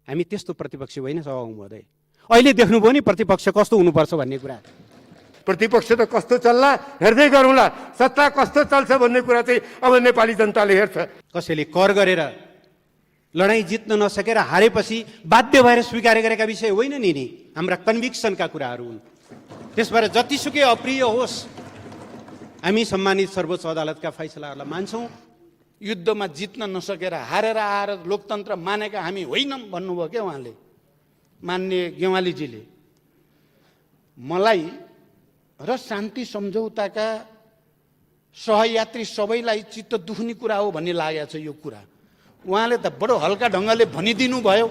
हामी त्यस्तो प्रतिपक्ष होइन सभामुख महोदय। अहिले देख्नुभयो नि प्रतिपक्ष कस्तो हुनुपर्छ भन्ने कुरा। प्रतिपक्ष त कस्तो चल्ला हेर्दै गरौँला, सत्ता कस्तो चल्छ भन्ने कुरा चाहिँ अब नेपाली जनताले हेर्छ। कसैले कर गरेर लडाईँ जित्न नसकेर हारेपछि बाध्य भएर स्वीकार गरेका विषय होइन नि, हाम्रा कन्भिक्सनका कुराहरू हुन्। त्यसबाट जतिसुकै अप्रिय होस् हामी सम्मानित सर्वोच्च अदालतका फैसलाहरूलाई मान्छौँ। युद्धमा जित्न नसकेर हारेर आएर लोकतन्त्र मानेका हामी होइनौँ भन्नुभयो क्या उहाँले, मान्य गेवालीजीले। मलाई र शान्ति सम्झौताका सहयात्री सबैलाई चित्त दुख्ने कुरा हो भन्ने लागेको छ यो कुरा। उहाँले त बडो हल्का ढङ्गले भनिदिनु भयो।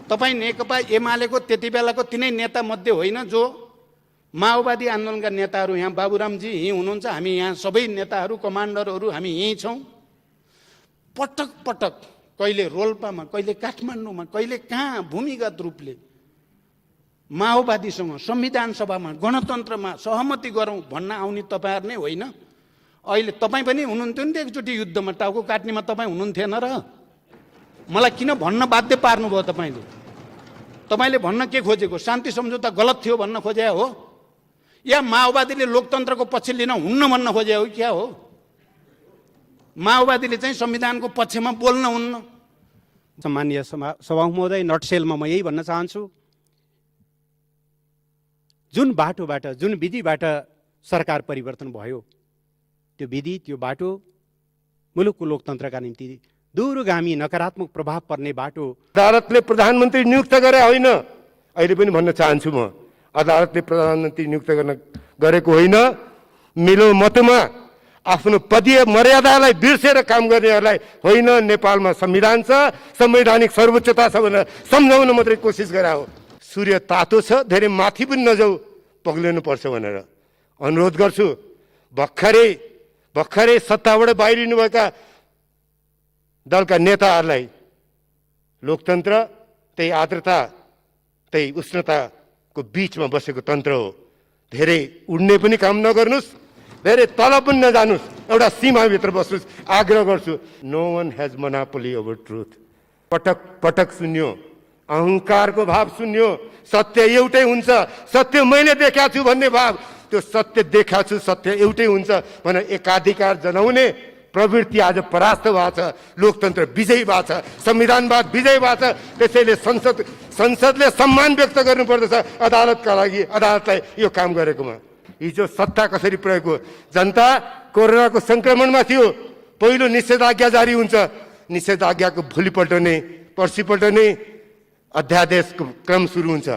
तपाईँ नेकपा एमालेको त्यति बेलाको तिनै नेता मध्ये होइन जो माओवादी आन्दोलनका नेताहरू, यहाँ बाबुरामजी यहीँ हुनुहुन्छ, हामी यहाँ सबै नेताहरू कमान्डरहरू हामी यहीँ छौँ। पटक पटक कहिले रोल्पामा, कहिले काठमाडौँमा, कहिले कहाँ भूमिगत रूपले माओवादीसँग संविधान सभामा गणतन्त्रमा सहमति गरौँ भन्न आउने तपाईँहरू नै होइन। अहिले तपाईँ पनि हुनुहुन्थ्यो नि त एकचोटि युद्धमा, टाउको काट्नेमा तपाईँ हुनुहुन्थेन र? मलाई किन भन्न बाध्य पार्नुभयो तपाईँले? तपाईँले भन्न के खोजेको? शान्ति सम्झौता गलत थियो भन्न खोजे हो, या माओवादीले लोकतन्त्रको पक्ष लिन हुन्न भन्न खोजे हो? क्या हो? माओवादीले चाहिँ संविधानको पक्षमा बोल्न हुन्न। सम्माननीय सभामुख महोदय, नटसेलमा म यही भन्न चाहन्छु, जुन बाटोबाट, जुन विधिबाट सरकार परिवर्तन भयो, त्यो विधि, त्यो बाटो मुलुकको लोकतन्त्रका निम्ति दूरगामी नकारात्मक प्रभाव पर्ने बाटो। अदालतले प्रधानमन्त्री नियुक्त गरे होइन, अहिले पनि भन्न चाहन्छु म, अदालतले प्रधानमन्त्री नियुक्त गरेको होइन। मेरो मतमा आफ्नो पदीय मर्यादालाई बिर्सेर काम गर्नेहरूलाई होइन, नेपालमा संविधान छ, संवैधानिक सर्वोच्चता छ भनेर सम्झाउन मात्रै कोसिस गरे हो। सूर्य तातो छ, धेरै माथि पनि नजाऊ, पग्लिनु पर्छ भनेर अनुरोध गर्छु। भर्खरै सत्ताबाट बाहिरिनुभएका दलका नेताहरूलाई लोकतन्त्र त्यही आर्द्रता, त्यही उष्णताको बिचमा बसेको तन्त्र हो। धेरै उड्ने पनि काम नगर्नुहोस्, धेरै तल पनि नजानुहोस्, एउटा सीमाभित्र बस्नुहोस्। आग्रह गर्छु, no one has monopoly over truth. पटक पटक सुन्यो, अहङ्कारको भाव सुन्यो, सत्य एउटै हुन्छ, सत्य मैले देखाएको छु भन्ने भाव, त्यो सत्य देखाएको छु, सत्य एउटै हुन्छ भनेर एकाधिकार जनाउने प्रवृत्ति आज परास्त भएको छ। लोकतन्त्र विजयी भएको छ, संविधानवाद विजयी भएको छ। त्यसैले संसदले सम्मान व्यक्त गर्नुपर्दछ अदालतका लागि, अदालतलाई यो काम गरेकोमा। हिजो सत्ता कसरी प्रयोग हो? जनता कोरोनाको संक्रमणमा थियो, पहिलो निषेधाज्ञा जारी हुन्छ, निषेधाज्ञाको भोलिपल्ट नै पर्सिपल्ट नै अध्यादेशको क्रम सुरु हुन्छ।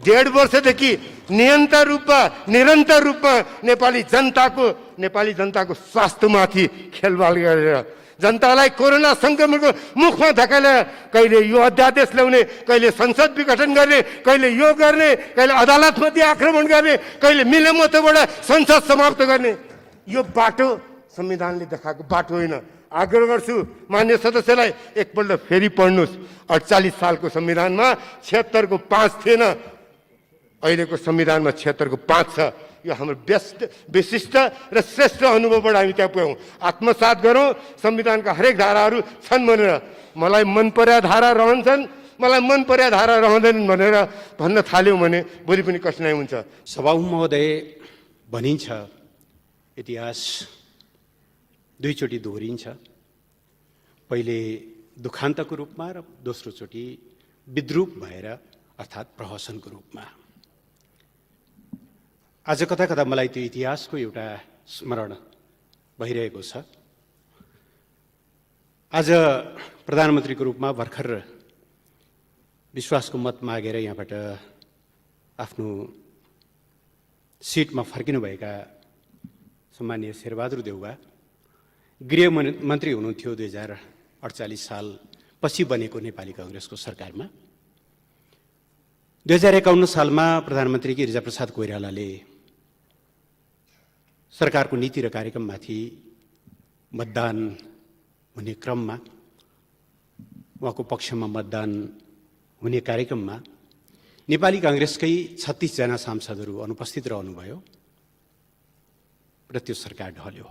1.5 वर्षदेखि निरन्तर रूपमा नेपाली जनताको स्वास्थ्यमाथि खेलवाल गरेर जनतालाई कोरोना संक्रमणको मुखमा धकेलेर कहिले यो अध्यादेश ल्याउने, कहिले संसद विघटन गर्ने, कहिले यो गर्ने, कहिले अदालतमाथि आक्रमण गर्ने, कहिले मिलेमतोबाट संसद समाप्त गर्ने, यो बाटो संविधानले देखाएको बाटो होइन। आग्रह गर्छु मान्य सदस्यलाई, एकपल्ट फेरि पढ्नुहोस्। 48 सालको संविधानमा 76 को 5 थिएन, अहिलेको संविधानमा 76 को 5 छ। यो हाम्रो विशिष्ट र श्रेष्ठ अनुभवबाट हामी त्यहाँ पुग्यौँ। आत्मसात गरौँ, संविधानका हरेक धाराहरू छन् भनेर। मलाई मन पर्या धारा रहन्छन्, मलाई मन पर्या धारा रहँदैनन् भनेर भन्न थाल्यौँ भने भोलि पनि कठिनाइ हुन्छ। सभामुख महोदय, भनिन्छ इतिहास दुईचोटि दोहोरिन्छ, पहिले दुखान्तको रूपमा र दोस्रो चोटि विद्रूप भएर अर्थात् प्रहसनको रूपमा। आज कता कता मलाई त्यो इतिहासको एउटा स्मरण भइरहेको छ। आज प्रधानमन्त्रीको रूपमा भर्खर विश्वासको मत मागेर यहाँबाट आफ्नो सिटमा फर्किनुभएका सम्माननीय शेरबहादुर देउवा गृहमन्त्री हुनुहुन्थ्यो 2048 साल पछि बनेको नेपाली कांग्रेसको सरकारमा। 2051 सालमा प्रधानमन्त्री गिरिजाप्रसाद कोइरालाले सरकारको नीति र कार्यक्रममाथि मतदान हुने क्रममा, उहाँको पक्षमा मतदान हुने कार्यक्रममा नेपाली कांग्रेसकै 36 जना सांसदहरू अनुपस्थित रहनुभयो र त्यो सरकार ढल्यो।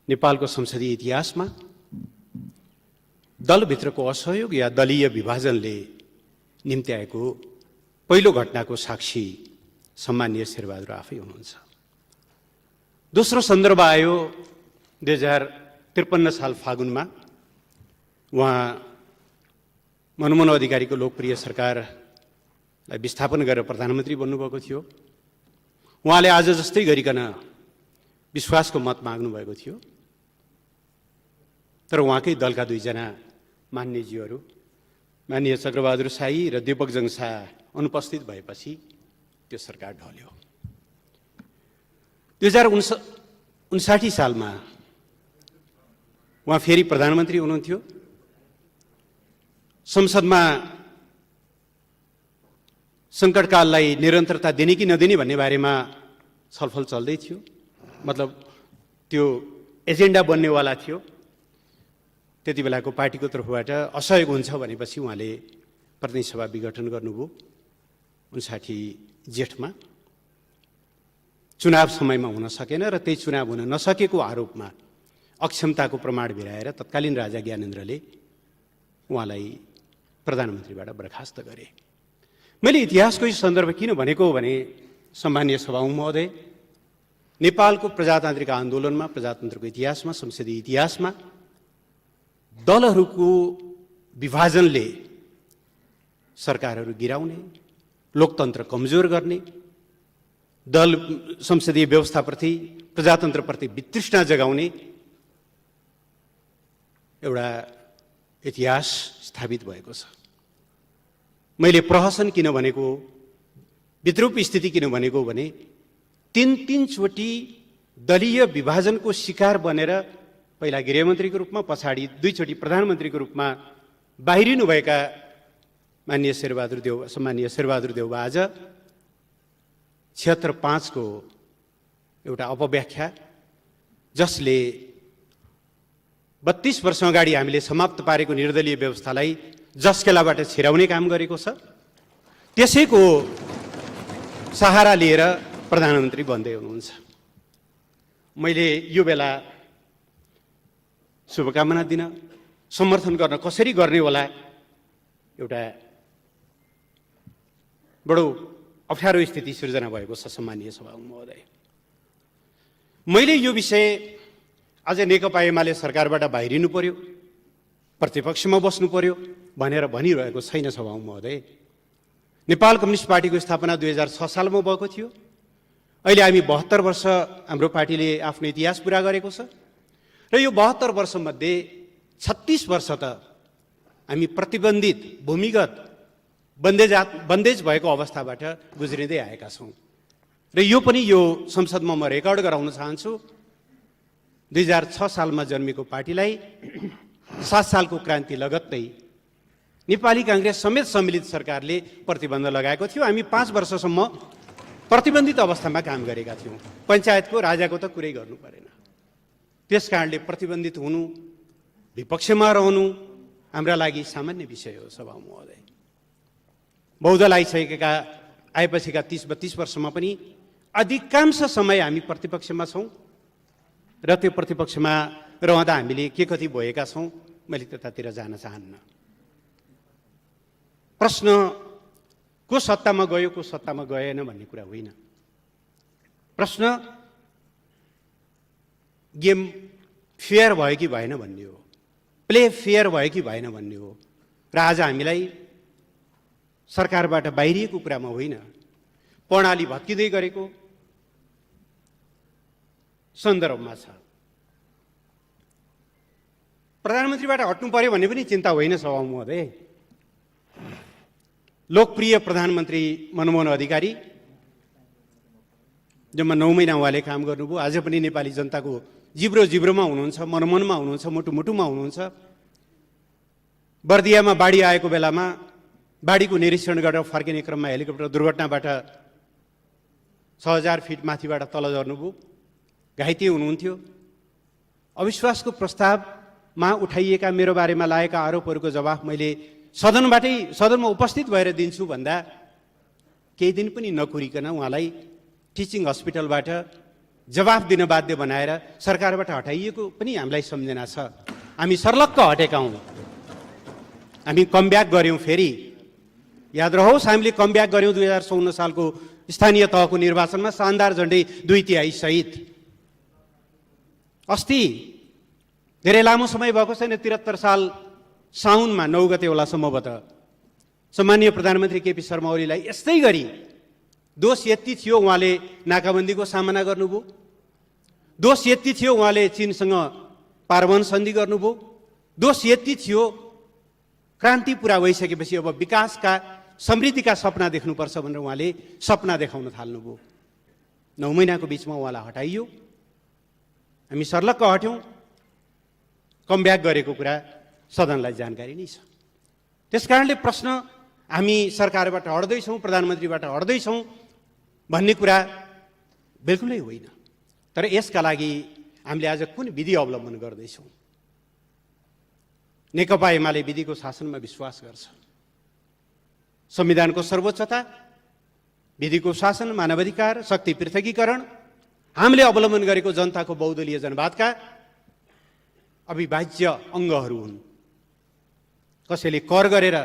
नेपालको संसदीय इतिहासमा दलभित्रको असहयोग या दलीय विभाजनले निम्ति आएको पहिलो घटनाको साक्षी सम्माननीय शेरबहादुर आफै हुनुहुन्छ। दोस्रो सन्दर्भ आयो 2053 साल फागुनमा। उहाँ मनमोहन अधिकारीको लोकप्रिय सरकारलाई विस्थापन गरेर प्रधानमन्त्री बन्नुभएको थियो। उहाँले आज जस्तै गरिकन विश्वासको मत माग्नुभएको थियो, तर उहाँकै दलका दुईजना मान्यज्यूहरू माननीय चक्रबहादुर शाही र दीपकजङ शाह अनुपस्थित भएपछि त्यो सरकार ढल्यो। 2059 सालमा उहाँ फेरि प्रधानमन्त्री हुनुहुन्थ्यो। संसदमा सङ्कटकाललाई निरन्तरता दिने कि नदिने भन्ने बारेमा छलफल चल्दै थियो। मतलब त्यो एजेन्डा बन्नेवाला थियो। त्यति बेलाको पार्टीको तर्फबाट असहयोग हुन्छ भनेपछि उहाँले प्रतिनिधि सभा विघटन गर्नुभयो 59 जेठमा। चुनाव समयमा हुन सकेन र त्यही चुनाव हुन नसकेको आरोपमा अक्षमताको प्रमाण भिराएर तत्कालीन राजा ज्ञानेन्द्रले उहाँलाई प्रधानमन्त्रीबाट बर्खास्त गरे। मैले इतिहासको यो सन्दर्भ किन भनेको भने सम्मानीय सभामुख महोदय, नेपालको प्रजातान्त्रिक आन्दोलनमा, प्रजातन्त्रको इतिहासमा, संसदीय इतिहासमा दलहरूको विभाजनले सरकारहरू गिराउने, लोकतन्त्र कमजोर गर्ने, दल संसदीय व्यवस्थाप्रति, प्रजातन्त्रप्रति वितृष्णा जगाउने एउटा इतिहास स्थापित भएको छ। मैले प्रहसन किन भनेको, विद्रूप स्थिति किन भनेको भने तीन चोटि दलीय विभाजनको शिकार बनेर पहिला गृहमन्त्रीको रूपमा, पछाडि दुईचोटि प्रधानमन्त्रीको रूपमा बाहिरिनुभएका माननीय सम्मानीय शेरबहादुर देउवा आज 76.5 को एउटा अपव्याख्या, जसले 32 वर्ष अगाडि हामीले समाप्त पारेको निर्दलीय व्यवस्थालाई जसकेलाबाट छिराउने काम गरेको छ, त्यसैको सहारा लिएर प्रधानमन्त्री बन्दै हुनुहुन्छ। मैले यो बेला शुभकामना दिन, समर्थन गर्न कसरी गर्ने होला, एउटा बडो अप्ठ्यारो स्थिति सिर्जना भएको छ। सम्मानीय सभामुख महोदय, मैले यो विषय आज नेकपा एमाले सरकारबाट बाहिरिनु पर्यो, प्रतिपक्षमा बस्नु पर्यो भनेर भनिरहेको छैन। सभामुख महोदय, नेपाल कम्युनिस्ट पार्टीको स्थापना 2006 सालमा भएको थियो। अहिले हामी 72 वर्ष हाम्रो पार्टीले आफ्नो इतिहास पुरा गरेको छ र यो 72 वर्षमध्ये 36 वर्ष त हामी प्रतिबन्धित भूमिगत बन्देज भएको अवस्थाबाट गुज्रिँदै आएका छौँ र यो पनि यो संसदमा म रेकर्ड गराउन चाहन्छु। 2006 सालमा जन्मेको पार्टीलाई 7 सालको क्रान्ति लगत्तै नेपाली काङ्ग्रेस समेत सम्मिलित सरकारले प्रतिबन्ध लगाएको थियो। हामी 5 वर्षसम्म प्रतिबन्धित अवस्थामा काम गरेका थियौँ। पञ्चायतको राजाको त कुरै गर्नु परेन। त्यस कारणले प्रतिबन्धित हुनु, विपक्षमा रहनु हाम्रा लागि सामान्य विषय हो। सभामुख महोदय, बहुदल आएपछिका 30-32 वर्षमा पनि अधिकांश समय हामी प्रतिपक्षमा छौँ र त्यो प्रतिपक्षमा रहँदा हामीले के कति भएका छौँ मैले त्यतातिर जान चाहन्न। प्रश्न को सत्तामा गयो, को सत्तामा गएन भन्ने कुरा होइन। प्रश्न गेम फेयर भयो कि भएन भन्ने हो, प्ले फेयर भयो कि भएन भन्ने हो। र आज हामीलाई सरकारबाट बाहिरिएको कुरामा होइन, प्रणाली भत्किँदै गरेको सन्दर्भमा छ। प्रधानमन्त्रीबाट हट्नु पर्यो भन्ने पनि चिन्ता होइन सभामुख महोदय। लोकप्रिय प्रधानमन्त्री मनमोहन अधिकारी जम्मा 9 महिना उहाँले काम गर्नुभयो। आज पनि नेपाली जनताको जिब्रोमा हुनुहुन्छ, मनमनमा हुनुहुन्छ, मुटुमुटुमा हुनुहुन्छ। बर्दियामा बाढी आएको बेलामा बाढीको निरीक्षण गरेर फर्किने क्रममा हेलिकप्टर दुर्घटनाबाट 6000 फिट माथिबाट तल झर्नुभयो, घाइते हुनुहुन्थ्यो। अविश्वासको प्रस्तावमा उठाइएका मेरो बारेमा लागेका आरोपहरूको जवाफ मैले सदनमा उपस्थित भएर दिन्छु भन्दा केही दिन पनि नकुरिकन उहाँलाई टिचिङ हस्पिटलबाट जवाफ दिन बाध्य बनाएर सरकारबाट हटाइएको पनि हामीलाई सम्झना छ। हामी सर्लक्क हटेका हौँ। हामी कमब्याक गऱ्यौँ। फेरि याद रहोस्, हामीले कमब्याक गऱ्यौँ 2054 सालको स्थानीय तहको निर्वाचनमा, शानदार झन्डै 2/3 सहित। अस्ति धेरै लामो समय भएको छैन, 73 साल साउनमा 9 गते होला सम्भवतः, सम्माननीय प्रधानमन्त्री केपी शर्मा ओलीलाई यस्तै गरी दोष यति थियो, उहाँले नाकाबन्दीको सामना गर्नुभयो। दोष यति थियो, उहाँले चीनसँग पारवन सन्धि गर्नुभयो। दोष यति थियो, क्रान्ति पुरा भइसकेपछि अब विकासका समृद्धिका सपना देख्नुपर्छ भनेर उहाँले सपना देखाउन थाल्नुभयो। 9 महिनाको बिचमा उहाँलाई हटाइयो, हामी सर्लक्क हट्यौँ। कमब्याक गरेको कुरा सदनलाई जानकारी नै छ। त्यसकारणले प्रश्न हामी सरकारबाट हट्दैछौँ, प्रधानमन्त्रीबाट हट्दैछौँ भन्ने कुरा बिल्कुलै होइन। तर यसका लागि हामीले आज कुन विधि अवलम्बन गर्दैछौँ? नेकपा एमाले विधिको शासनमा विश्वास गर्छ। संविधानको सर्वोच्चता, विधिको शासन, मानवाधिकार, शक्ति पृथकीकरण हामीले अवलम्बन गरेको जनताको बहुदलीय जनवादका अविभाज्य अङ्गहरू हुन्। कसैले कर गरेर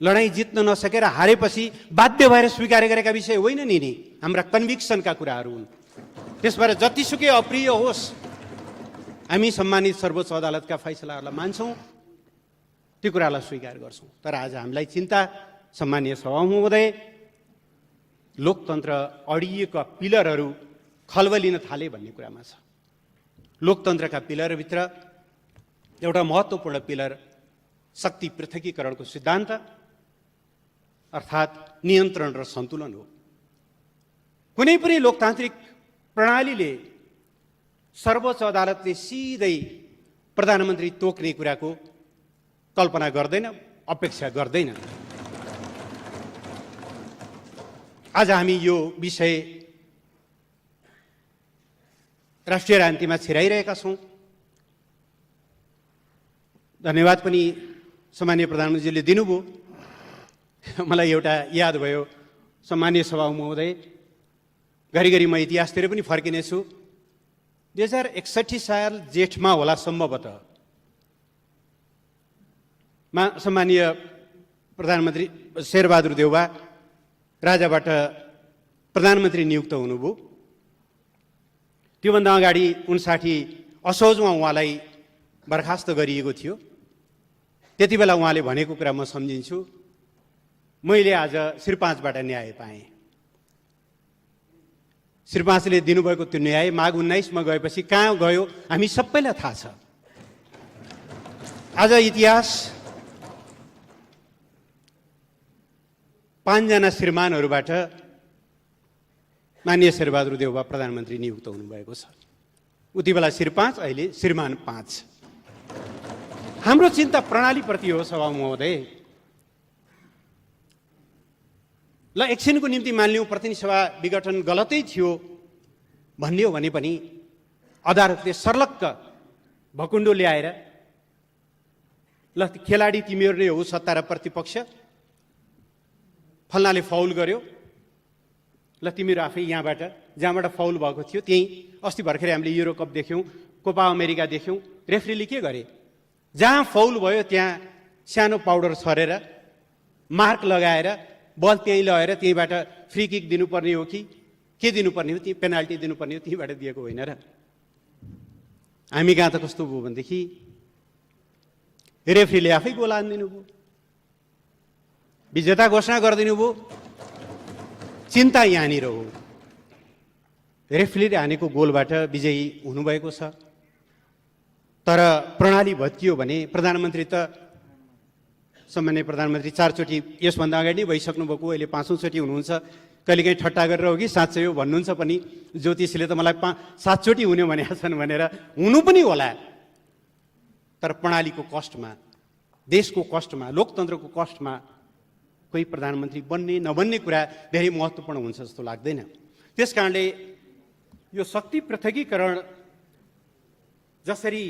लडाईँ जित्न नसकेर हारेपछि बाध्य भएर स्वीकार गरेका विषय होइन नि, हाम्रा कन्भिक्सनका कुराहरू हुन्। त्यसबाट जतिसुकै अप्रिय होस्, हामी सम्मानित सर्वोच्च अदालतका फैसलाहरूलाई मान्छौँ, त्यो कुरालाई स्वीकार गर्छौँ। तर आज हामीलाई चिन्ता, सम्मानीय सभामुखज्यू, लोकतन्त्र अडिएका पिलरहरू खल्बलिन थाले भन्ने कुरामा छ। लोकतन्त्रका पिलरभित्र एउटा महत्त्वपूर्ण पिलर शक्ति पृथकीकरणको सिद्धान्त अर्थात् नियन्त्रण र सन्तुलन हो। कुनै पनि लोकतान्त्रिक प्रणालीले सर्वोच्च अदालतले सिधै प्रधानमन्त्री तोक्ने कुराको कल्पना गर्दैन, अपेक्षा गर्दैन। आज हामी यो विषय राष्ट्रिय राजनीतिमा छिराइरहेका छौँ। धन्यवाद पनि सम्मानीय प्रधानमन्त्रीले दिनुभयो। मलाई एउटा याद भयो, सम्मानीय सभामुख महोदय, घरिघरि म इतिहासतिर पनि फर्किनेछु। 2061 साल जेठमा होला सम्भवतः, सम्मानीय प्रधानमन्त्री शेरबहादुर देउवा राजाबाट प्रधानमन्त्री नियुक्त हुनुभयो। त्योभन्दा अगाडि 59 असोजमा उहाँलाई बर्खास्त गरिएको थियो। त्यति बेला उहाँले भनेको कुरा म सम्झिन्छु, मैले आज श्री 5बाट न्याय पाएँ। श्री 5ले दिनुभएको त्यो न्याय माघ 19मा गएपछि कहाँ गयो हामी सबैलाई थाहा छ। आज इतिहास 5 जना श्रीमानहरूबाट माननीय शेरबहादुर देउवा प्रधानमन्त्री नियुक्त हुनुभएको छ। उति बेला श्री 5, अहिले श्रीमान 5। हाम्रो चिन्ता प्रणालीप्रति हो सभा महोदय। ल एकछिनको निम्ति मानिलिउँ प्रतिनिधि सभा विघटन गलतै थियो भन्ने हो भने पनि अदालतले सर्लक्क भकुण्डो ल्याएर ल खेलाडी तिमीहरू नै हो, सत्ता र प्रतिपक्ष, फल्नाले फाउल गर्यो, ल तिमीहरू आफै यहाँबाट जहाँबाट फाउल भएको थियो त्यहीँ। अस्ति भर्खरै हामीले युरो कप देख्यौँ, कोपा अमेरिका देख्यौँ, रेफ्रीले के गरे? जहाँ फाउल भयो त्यहाँ सानो पाउडर छरेर मार्क लगाएर बल त्यहीँ लगेर त्यहीँबाट फ्री किक दिनुपर्ने हो कि के दिनुपर्ने हो, त्यही पेनाल्टी दिनुपर्ने हो, त्यहीँबाट दिएको होइन र? हामी कहाँ त कस्तो भयो भनेदेखि रेफ्रीले आफै गोल हानिदिनु भयो, विजेता घोषणा गरिदिनु भयो। चिन्ता यहाँनिर हो, रेफ्रीले हानेको गोलबाट विजयी हुनुभएको छ। तर प्रणाली भत्कियो भने प्रधानमन्त्री त सम्माननीय प्रधानमन्त्री 4 चोटि यसभन्दा अगाडि नै भइसक्नु भएको, अहिले 5औं चोटि हुनुहुन्छ। कहिलेकाहीँ ठट्टा गरेर हो कि साँच्चै हो भन्नुहुन्छ पनि। ज्योतिषीले त मलाई 7 चोटि हुने भनेका छन् भनेर हुनु पनि होला। तर प्रणालीको कष्टमा, देशको कष्टमा, लोकतन्त्रको कष्टमा कोही प्रधानमन्त्री बन्ने नबन्ने कुरा धेरै महत्त्वपूर्ण हुन्छ जस्तो लाग्दैन। त्यसकारणले यो शक्ति पृथकीकरण जसरी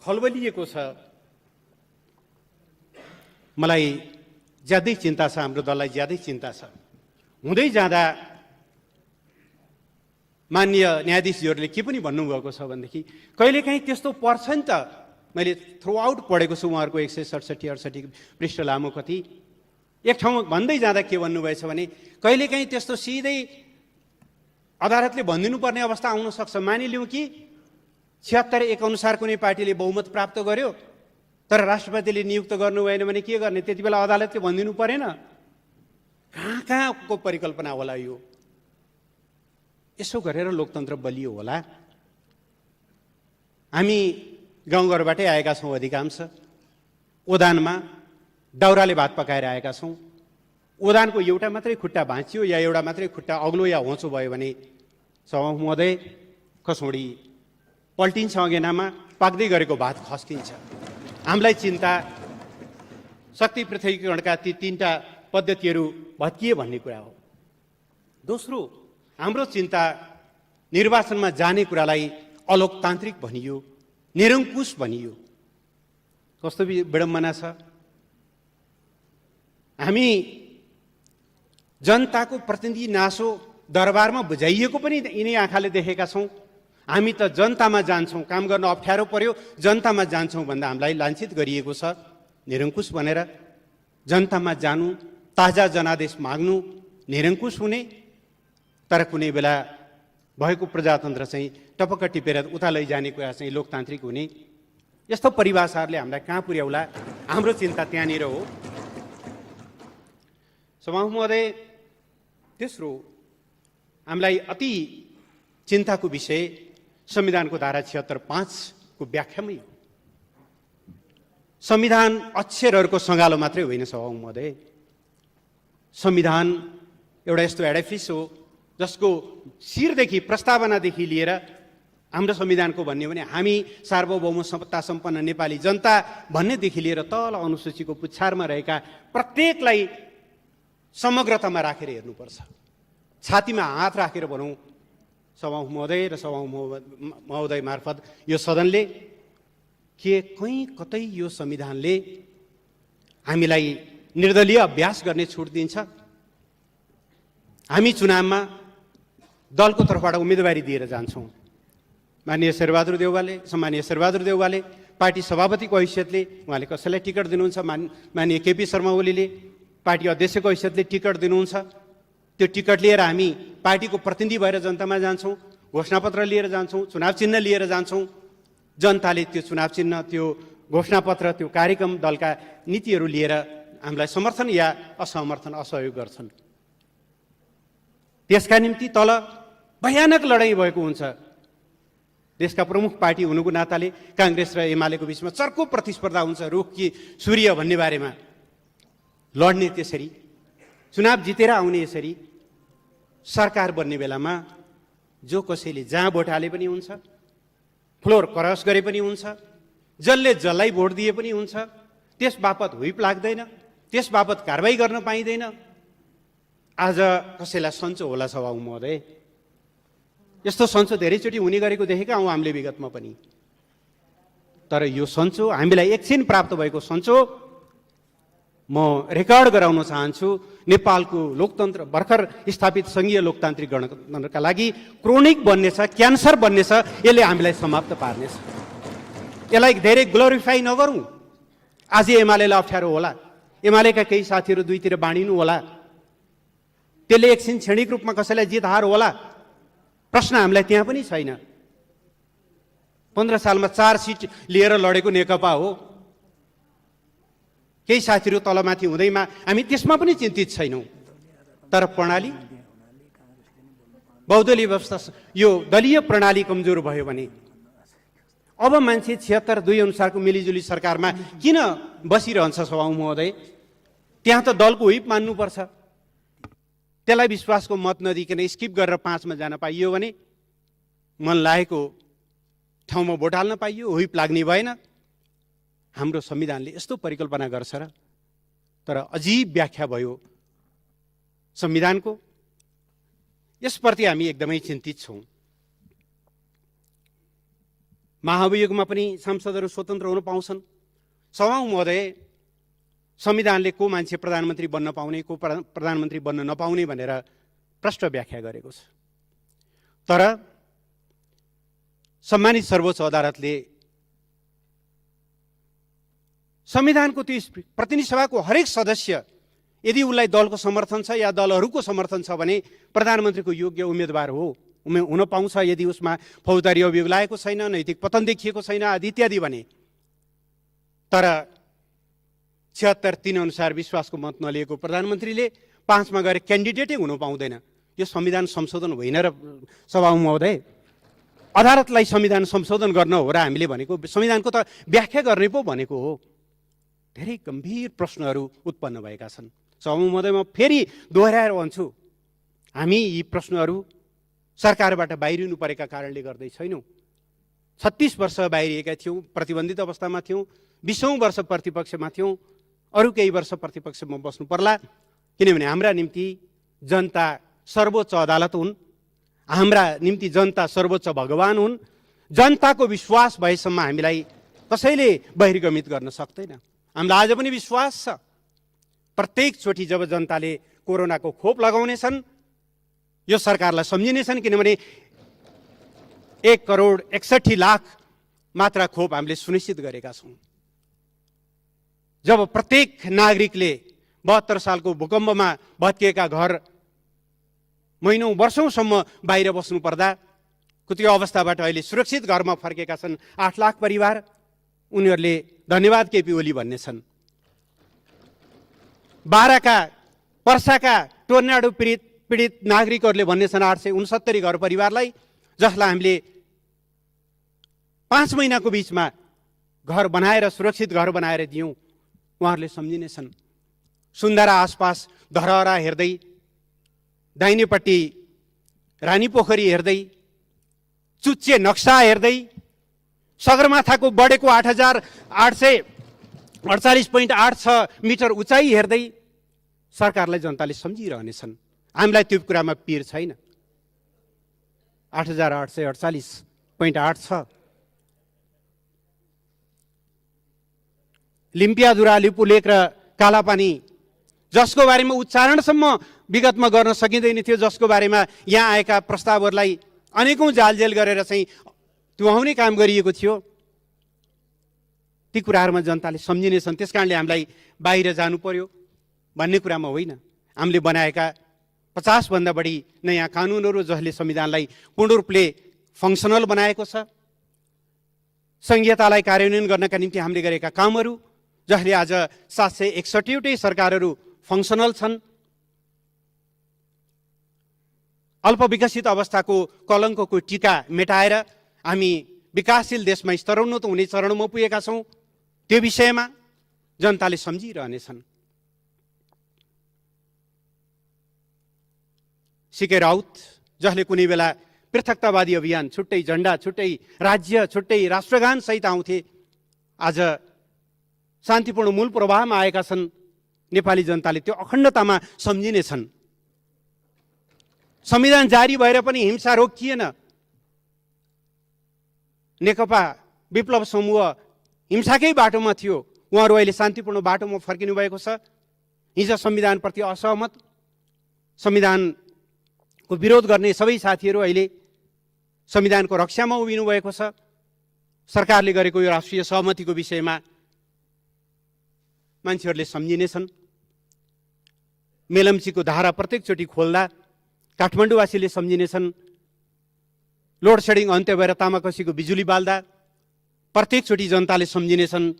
खलबलिएको छ, मलाई ज्यादै चिन्ता छ, हाम्रो दललाई ज्यादै चिन्ता छ। हुँदै जाँदा माननीय न्यायाधीशहरूले के पनि भन्नुभएको छ भनेदेखि कहिलेकाहीँ त्यस्तो पर्छ नि त मैले थ्रु आउट पढेको छु उहाँहरूको 167-68 पृष्ठ लामो कति। एक ठाउँमा भन्दै जाँदा के भन्नुभएछ भने कहिलेकाहीँ त्यस्तो सिधै अदालतले भनिदिनु पर्ने अवस्था आउन सक्छ। मानिलिउँ कि 76-1 अनुसार कुनै पार्टीले बहुमत प्राप्त गर्यो तर राष्ट्रपतिले नियुक्त गर्नु भएन भने के गर्ने? त्यति बेला अदालतले भनिदिनु परेन? कहाँको परिकल्पना होला यो? यसो गरेर लोकतन्त्र बलियो होला। हामी गाउँघरबाटै आएका छौँ, अधिकांश ओदानमा दाउराले भात पकाएर आएका छौँ। ओदानको एउटा मात्रै खुट्टा भाँचियो या एउटा मात्रै खुट्टा अग्लो या होचो भयो भने सभामुख महोदय कसौडी पल्टिन्छ, अगेनामा पाक्दै गरेको भात खस्किन्छ। हामीलाई चिन्ता शक्ति पृथकीकरणका ती 3टा पद्धतिहरू भत्किए भन्ने कुरा हो। दोस्रो, हाम्रो चिन्ता निर्वाचनमा जाने कुरालाई अलोकतान्त्रिक भनियो, निरङ्कुश भनियो। कस्तो विडम्बना छ। हामी जनताको प्रतिनिधि नासो दरबारमा बुझाइएको पनि यिनै आँखाले देखेका छौँ। हामी त जनतामा जान्छौँ, काम गर्न अप्ठ्यारो पर्यो जनतामा जान्छौँ भन्दा हामीलाई लाञ्छित गरिएको छ निरङ्कुश भनेर। जनतामा जानु, ताजा जनादेश माग्नु, निरङ्कुश हुने, तर कुनै बेला भएको प्रजातन्त्र चाहिँ टपक्क टिपेर उता लैजाने कुरा चाहिँ लोकतान्त्रिक हुने। यस्तो परिभाषाहरूले हामीलाई कहाँ पुर्याउला? हाम्रो चिन्ता त्यहाँनिर हो। सभामुख महोदय, तेस्रो हामीलाई अति चिन्ताको विषय संविधानको धारा 76(5) को व्याख्यामै हो। संविधान अक्षरहरूको सँगालो मात्रै होइन सभामुख महोदय। संविधान एउटा यस्तो एडिफिस हो जसको शिरदेखि प्रस्तावनादेखि लिएर हाम्रो संविधानको भन्ने भने हामी सार्वभौम सत्ता सम्पन्न नेपाली जनता भन्नेदेखि लिएर तल अनुसूचीको पुच्छारमा रहेका प्रत्येकलाई समग्रतामा राखेर हेर्नुपर्छ। छातीमा हात राखेर भनौँ सभामुख महोदय र सभामुख महोदय मार्फत यो सदनले के कहीँ कतै यो संविधानले हामीलाई निर्दलीय अभ्यास गर्ने छुट दिन्छ? हामी चुनावमा दलको तर्फबाट उम्मेदवारी दिएर जान्छौँ। सम्मानीय शेरबहादुर देउवाले पार्टी सभापतिको हैसियतले उहाँले कसैलाई टिकट दिनुहुन्छ, माननीय केपी शर्मा ओलीले पार्टी अध्यक्षको हैसियतले टिकट दिनुहुन्छ। त्यो टिकट लिएर हामी पार्टीको प्रतिनिधि भएर जनतामा जान्छौँ, घोषणापत्र लिएर जान्छौँ, चुनाव चिन्ह लिएर जान्छौँ। जनताले त्यो चुनाव चिन्ह, त्यो घोषणापत्र, त्यो कार्यक्रम, दलका नीतिहरू लिएर हामीलाई समर्थन या असमर्थन, असहयोग गर्छन्। त्यसका निम्ति तल भयानक लडाइँ भएको हुन्छ। देशका प्रमुख पार्टी हुनुको नाताले काङ्ग्रेस र एमालेको बिचमा चर्को प्रतिस्पर्धा हुन्छ, रुख कि सूर्य भन्ने बारेमा। लड्ने त्यसरी, चुनाव जितेर आउने यसरी, सरकार बन्ने बेलामा जो कसैले जहाँ भोट हाले पनि हुन्छ, फ्लोर क्रस गरे पनि हुन्छ, जसले जसलाई भोट दिए पनि हुन्छ, त्यस बापत हुइप लाग्दैन, त्यस बापत कारबाही गर्न पाइँदैन। आज कसैलाई सन्चो होला सभामुख महोदय? यस्तो सन्चो धेरैचोटि हुने गरेको देखेका हौँ हामीले विगतमा पनि। तर यो सन्चो हामीलाई एकछिन प्राप्त भएको सन्चो म रेकर्ड गराउन चाहन्छु। नेपालको लोकतन्त्र भर्खर स्थापित सङ्घीय लोकतान्त्रिक गणतन्त्रका लागि क्रोनिक बन्नेछ, क्यान्सर बन्नेछ। यसले हामीलाई समाप्त पार्नेछ। यसलाई धेरै ग्लोरिफाई नगरौँ। आज एमालेलाई अप्ठ्यारो होला, एमालेका केही साथीहरू दुईतिर बाँडिनु होला, त्यसले एकछिन क्षणिक रूपमा कसैलाई जित हार होला। प्रश्न हामीलाई त्यहाँ पनि छैन। 15 सालमा 4 सिट लिएर लडेको नेकपा हो। केही साथीहरू तलमाथि हुँदैमा हामी त्यसमा पनि चिन्तित छैनौँ। तर प्रणाली, बहुदलीय व्यवस्था, यो दलीय प्रणाली कमजोर भयो भने अब मान्छे 76(2) अनुसारको मिलिजुली सरकारमा किन बसिरहन्छ सभामुख महोदय? त्यहाँ त दलको हुइप मान्नुपर्छ। त्यसलाई विश्वासको मत नदिकन स्किप गरेर 5 मा जान पाइयो भने मन लागेको ठाउँमा भोट हाल्न पाइयो, हुइप लाग्ने भएन। हाम्रो संविधानले यस्तो परिकल्पना गर्छ र? तर अजीब व्याख्या भयो संविधानको। यसप्रति हामी एकदमै चिन्तित छौँ। महाभियोगमा पनि सांसदहरू स्वतन्त्र हुन पाउँछन्। सभामुख महोदय, संविधानले को मान्छे प्रधानमन्त्री बन्न पाउने, को प्रधानमन्त्री बन्न नपाउने भनेर प्रष्ट व्याख्या गरेको छ। तर सम्मानित सर्वोच्च अदालतले संविधानको त्यो प्रतिनिधि सभाको हरेक सदस्य यदि उसलाई दलको समर्थन छ या दलहरूको समर्थन छ भने प्रधानमन्त्रीको योग्य उम्मेदवार हुन पाउँछ। यदि उसमा फौजदारी अभियोग लागेको छैन, नैतिक पतन देखिएको छैन आदि इत्यादि भने। तर 76-3 अनुसार विश्वासको मत नलिएको प्रधानमन्त्रीले 5मा गएर क्यान्डिडेटै हुन पाउँदैन। यो संविधान संशोधन होइन र सभामुख महोदय, अदालतलाई संविधान संशोधन गर्न हो र हामीले भनेको संविधानको त व्याख्या गर्ने पो भनेको हो। धेरै गम्भीर प्रश्नहरू उत्पन्न भएका छन्। सभामुख महोदय, म फेरि दोहोऱ्याएर भन्छु, हामी यी प्रश्नहरू सरकारबाट बाहिरिनु परेका कारणले गर्दै छैनौँ। 36 वर्ष बाहिरिएका थियौँ, प्रतिबन्धित अवस्थामा थियौँ, 20औं वर्ष प्रतिपक्षमा थियौँ, अरू केही वर्ष प्रतिपक्षमा बस्नु पर्ला। किनभने हाम्रा निम्ति जनता सर्वोच्च अदालत हुन्, हाम्रा निम्ति जनता सर्वोच्च भगवान हुन्। जनताको विश्वास भएसम्म हामीलाई कसैले बहिर्गमित गर्न सक्दैन। हामीलाई आज पनि विश्वास छ, प्रत्येक चोटि जब जनताले कोरोनाको खोप लगाउनेछन् यो सरकारलाई सम्झिनेछन्। किनभने 1,61,00,000 मात्रा खोप हामीले सुनिश्चित गरेका छौँ। जब प्रत्येक नागरिकले 72 सालको भूकम्पमा भत्किएका घर महिनौँ वर्षौँसम्म बाहिर बस्नु पर्दा त्यो अवस्थाबाट अहिले सुरक्षित घरमा फर्केका छन् 8 लाख परिवार। उनीहरूले धन्यवाद केपी ओली भन्ने छन्। बाराका पर्साका टोर्नाडो पीडित नागरिकहरूले भन्ने छन् 869 घर परिवारलाई, जसलाई हामीले 5 महिनाको बिचमा घर बनाएर सुरक्षित घर बनाएर दियौँ। उहाँहरूले सम्झिनेछन्। सुन्दरा आसपास धरहरा हेर्दै, दाहिनेपट्टि रानी पोखरी हेर्दै, चुच्चे नक्सा हेर्दै, सगरमाथाको बढेको 8,848.86 मिटर उचाइ हेर्दै सरकारलाई जनताले सम्झिरहनेछन्। हामीलाई त्यो कुरामा पिर छैन। 8,848.86 लिम्पियाधुरा, लिपुलेक र कालापानी, जसको बारेमा उच्चारणसम्म विगतमा गर्न सकिँदैन थियो, जसको बारेमा यहाँ आएका प्रस्तावहरूलाई अनेकौँ जालजेल गरेर चाहिँ तुहाउने काम गरिएको थियो, ती कुराहरूमा जनताले सम्झिनेछन्। त्यस कारणले हामीलाई बाहिर जानु पर्यो भन्ने कुरामा होइन। हामीले बनाएका 50 भन्दा बढी नयाँ कानुनहरू जसले संविधानलाई पूर्ण रूपले फङ्सनल बनाएको छ, संघीयतालाई कार्यान्वयन गर्नका निम्ति हामीले गरेका कामहरू जसले आज 761वटै सरकारहरू फङ्सनल छन्। अल्पविकसित अवस्थाको कलङ्कको टीका मेटाएर हामी विकासशील देशमा स्तरोन्नत हुने चरणमा पुगेका छौँ। त्यो विषयमा जनताले सम्झिरहनेछन्। सिके राउत, जसले कुनै बेला पृथकतावादी अभियान, छुट्टै झन्डा, छुट्टै राज्य, छुट्टै राष्ट्रगान सहित आउँथे, आज शान्तिपूर्ण मूल प्रवाहमा आएका छन्। नेपाली जनताले त्यो अखण्डतामा सम्झिनेछन्। संविधान जारी भएर पनि हिंसा रोकिएन। नेकपा विप्लव समूह हिंसाकै बाटोमा थियो, उहाँहरू अहिले शान्तिपूर्ण बाटोमा फर्किनु भएको छ। हिजो संविधानप्रति असहमत, संविधानको विरोध गर्ने सबै साथीहरू अहिले संविधानको रक्षामा उभिनु भएको छ। सरकारले गरेको यो राष्ट्रिय सहमतिको विषयमा मान्छेहरूले सम्झिनेछन्। मेलम्चीको धारा प्रत्येकचोटि खोल्दा काठमाडौँवासीले सम्झिनेछन्। लोड सेडिङ अन्त्य भएर तामाकसीको बिजुली बाल्दा प्रत्येकचोटि जनताले सम्झिनेछन्।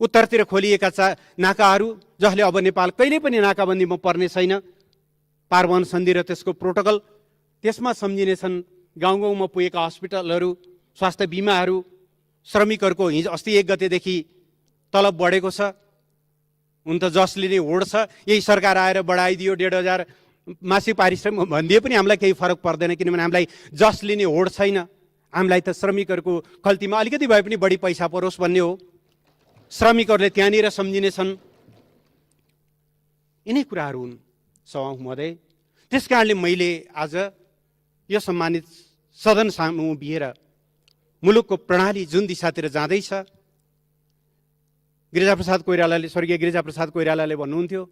उत्तरतिर खोलिएका नाकाहरू जसले अब नेपाल कहिल्यै पनि नाकाबन्दीमा पर्ने छैन, पारवन सन्धि र त्यसको प्रोटोकल, त्यसमा सम्झिनेछन्। गाउँ गाउँमा पुगेका हस्पिटलहरू, स्वास्थ्य बिमाहरू, श्रमिकहरूको हिजो अस्ति 1 गतेदेखि तलब बढेको छ। हुन त जसले नै होड छ, यही सरकार आएर बढाइदियो 1,500 मासिक पारिश्रमिक भनिदिए पनि हामीलाई केही फरक पर्दैन। किनभने हामीलाई जसले नै होड छैन, हामीलाई त श्रमिकहरूको खल्तीमा अलिकति भए पनि बढी पैसा परोस् भन्ने हो। श्रमिकहरूले त्यहाँनिर सम्झिनेछन्। यिनै कुराहरू हुन् सभामुख महोदय। त्यस कारणले मैले आज यो सम्मानित सदन सामु उभिएर मुलुकको प्रणाली जुन दिशातिर जाँदैछ, गिरिजाप्रसाद कोइरालाले, स्वर्गीय गिरिजाप्रसाद कोइरालाले भन्नुहुन्थ्यो,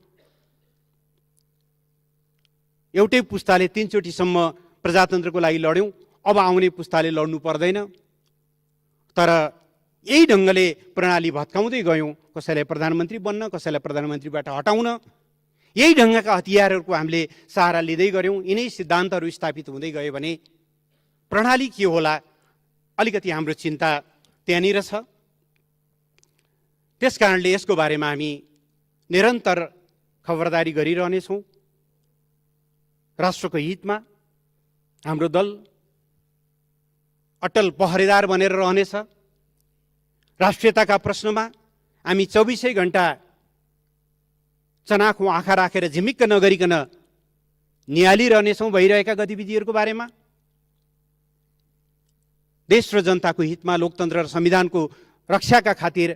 एउटै पुस्ताले 3 चोटिसम्म प्रजातन्त्रको लागि लड्यौँ, अब आउने पुस्ताले लड्नु पर्दैन। तर यही ढङ्गले प्रणाली भत्काउँदै गयौँ, कसैलाई प्रधानमन्त्री बन्न, कसैलाई प्रधानमन्त्रीबाट हटाउन, यही ढङ्गका हतियारहरूको हामीले सहारा लिँदै गऱ्यौँ। यिनै सिद्धान्तहरू स्थापित हुँदै गयो भने प्रणाली के होला, अलिकति हाम्रो चिन्ता त्यहाँनिर छ। त्यस कारणले यसको बारेमा हामी निरन्तर खबरदारी गरिरहनेछौँ। राष्ट्रको हितमा हाम्रो दल अटल पहरेदार बनेर रहनेछ। राष्ट्रियताका प्रश्नमा हामी 24 घण्टा चनाखो आँखा राखेर झिमिक्क नगरिकन निहालिरहनेछौँ भइरहेका गतिविधिहरूको बारेमा। देश र जनताको हितमा लोकतन्त्र र संविधानको रक्षाका खातिर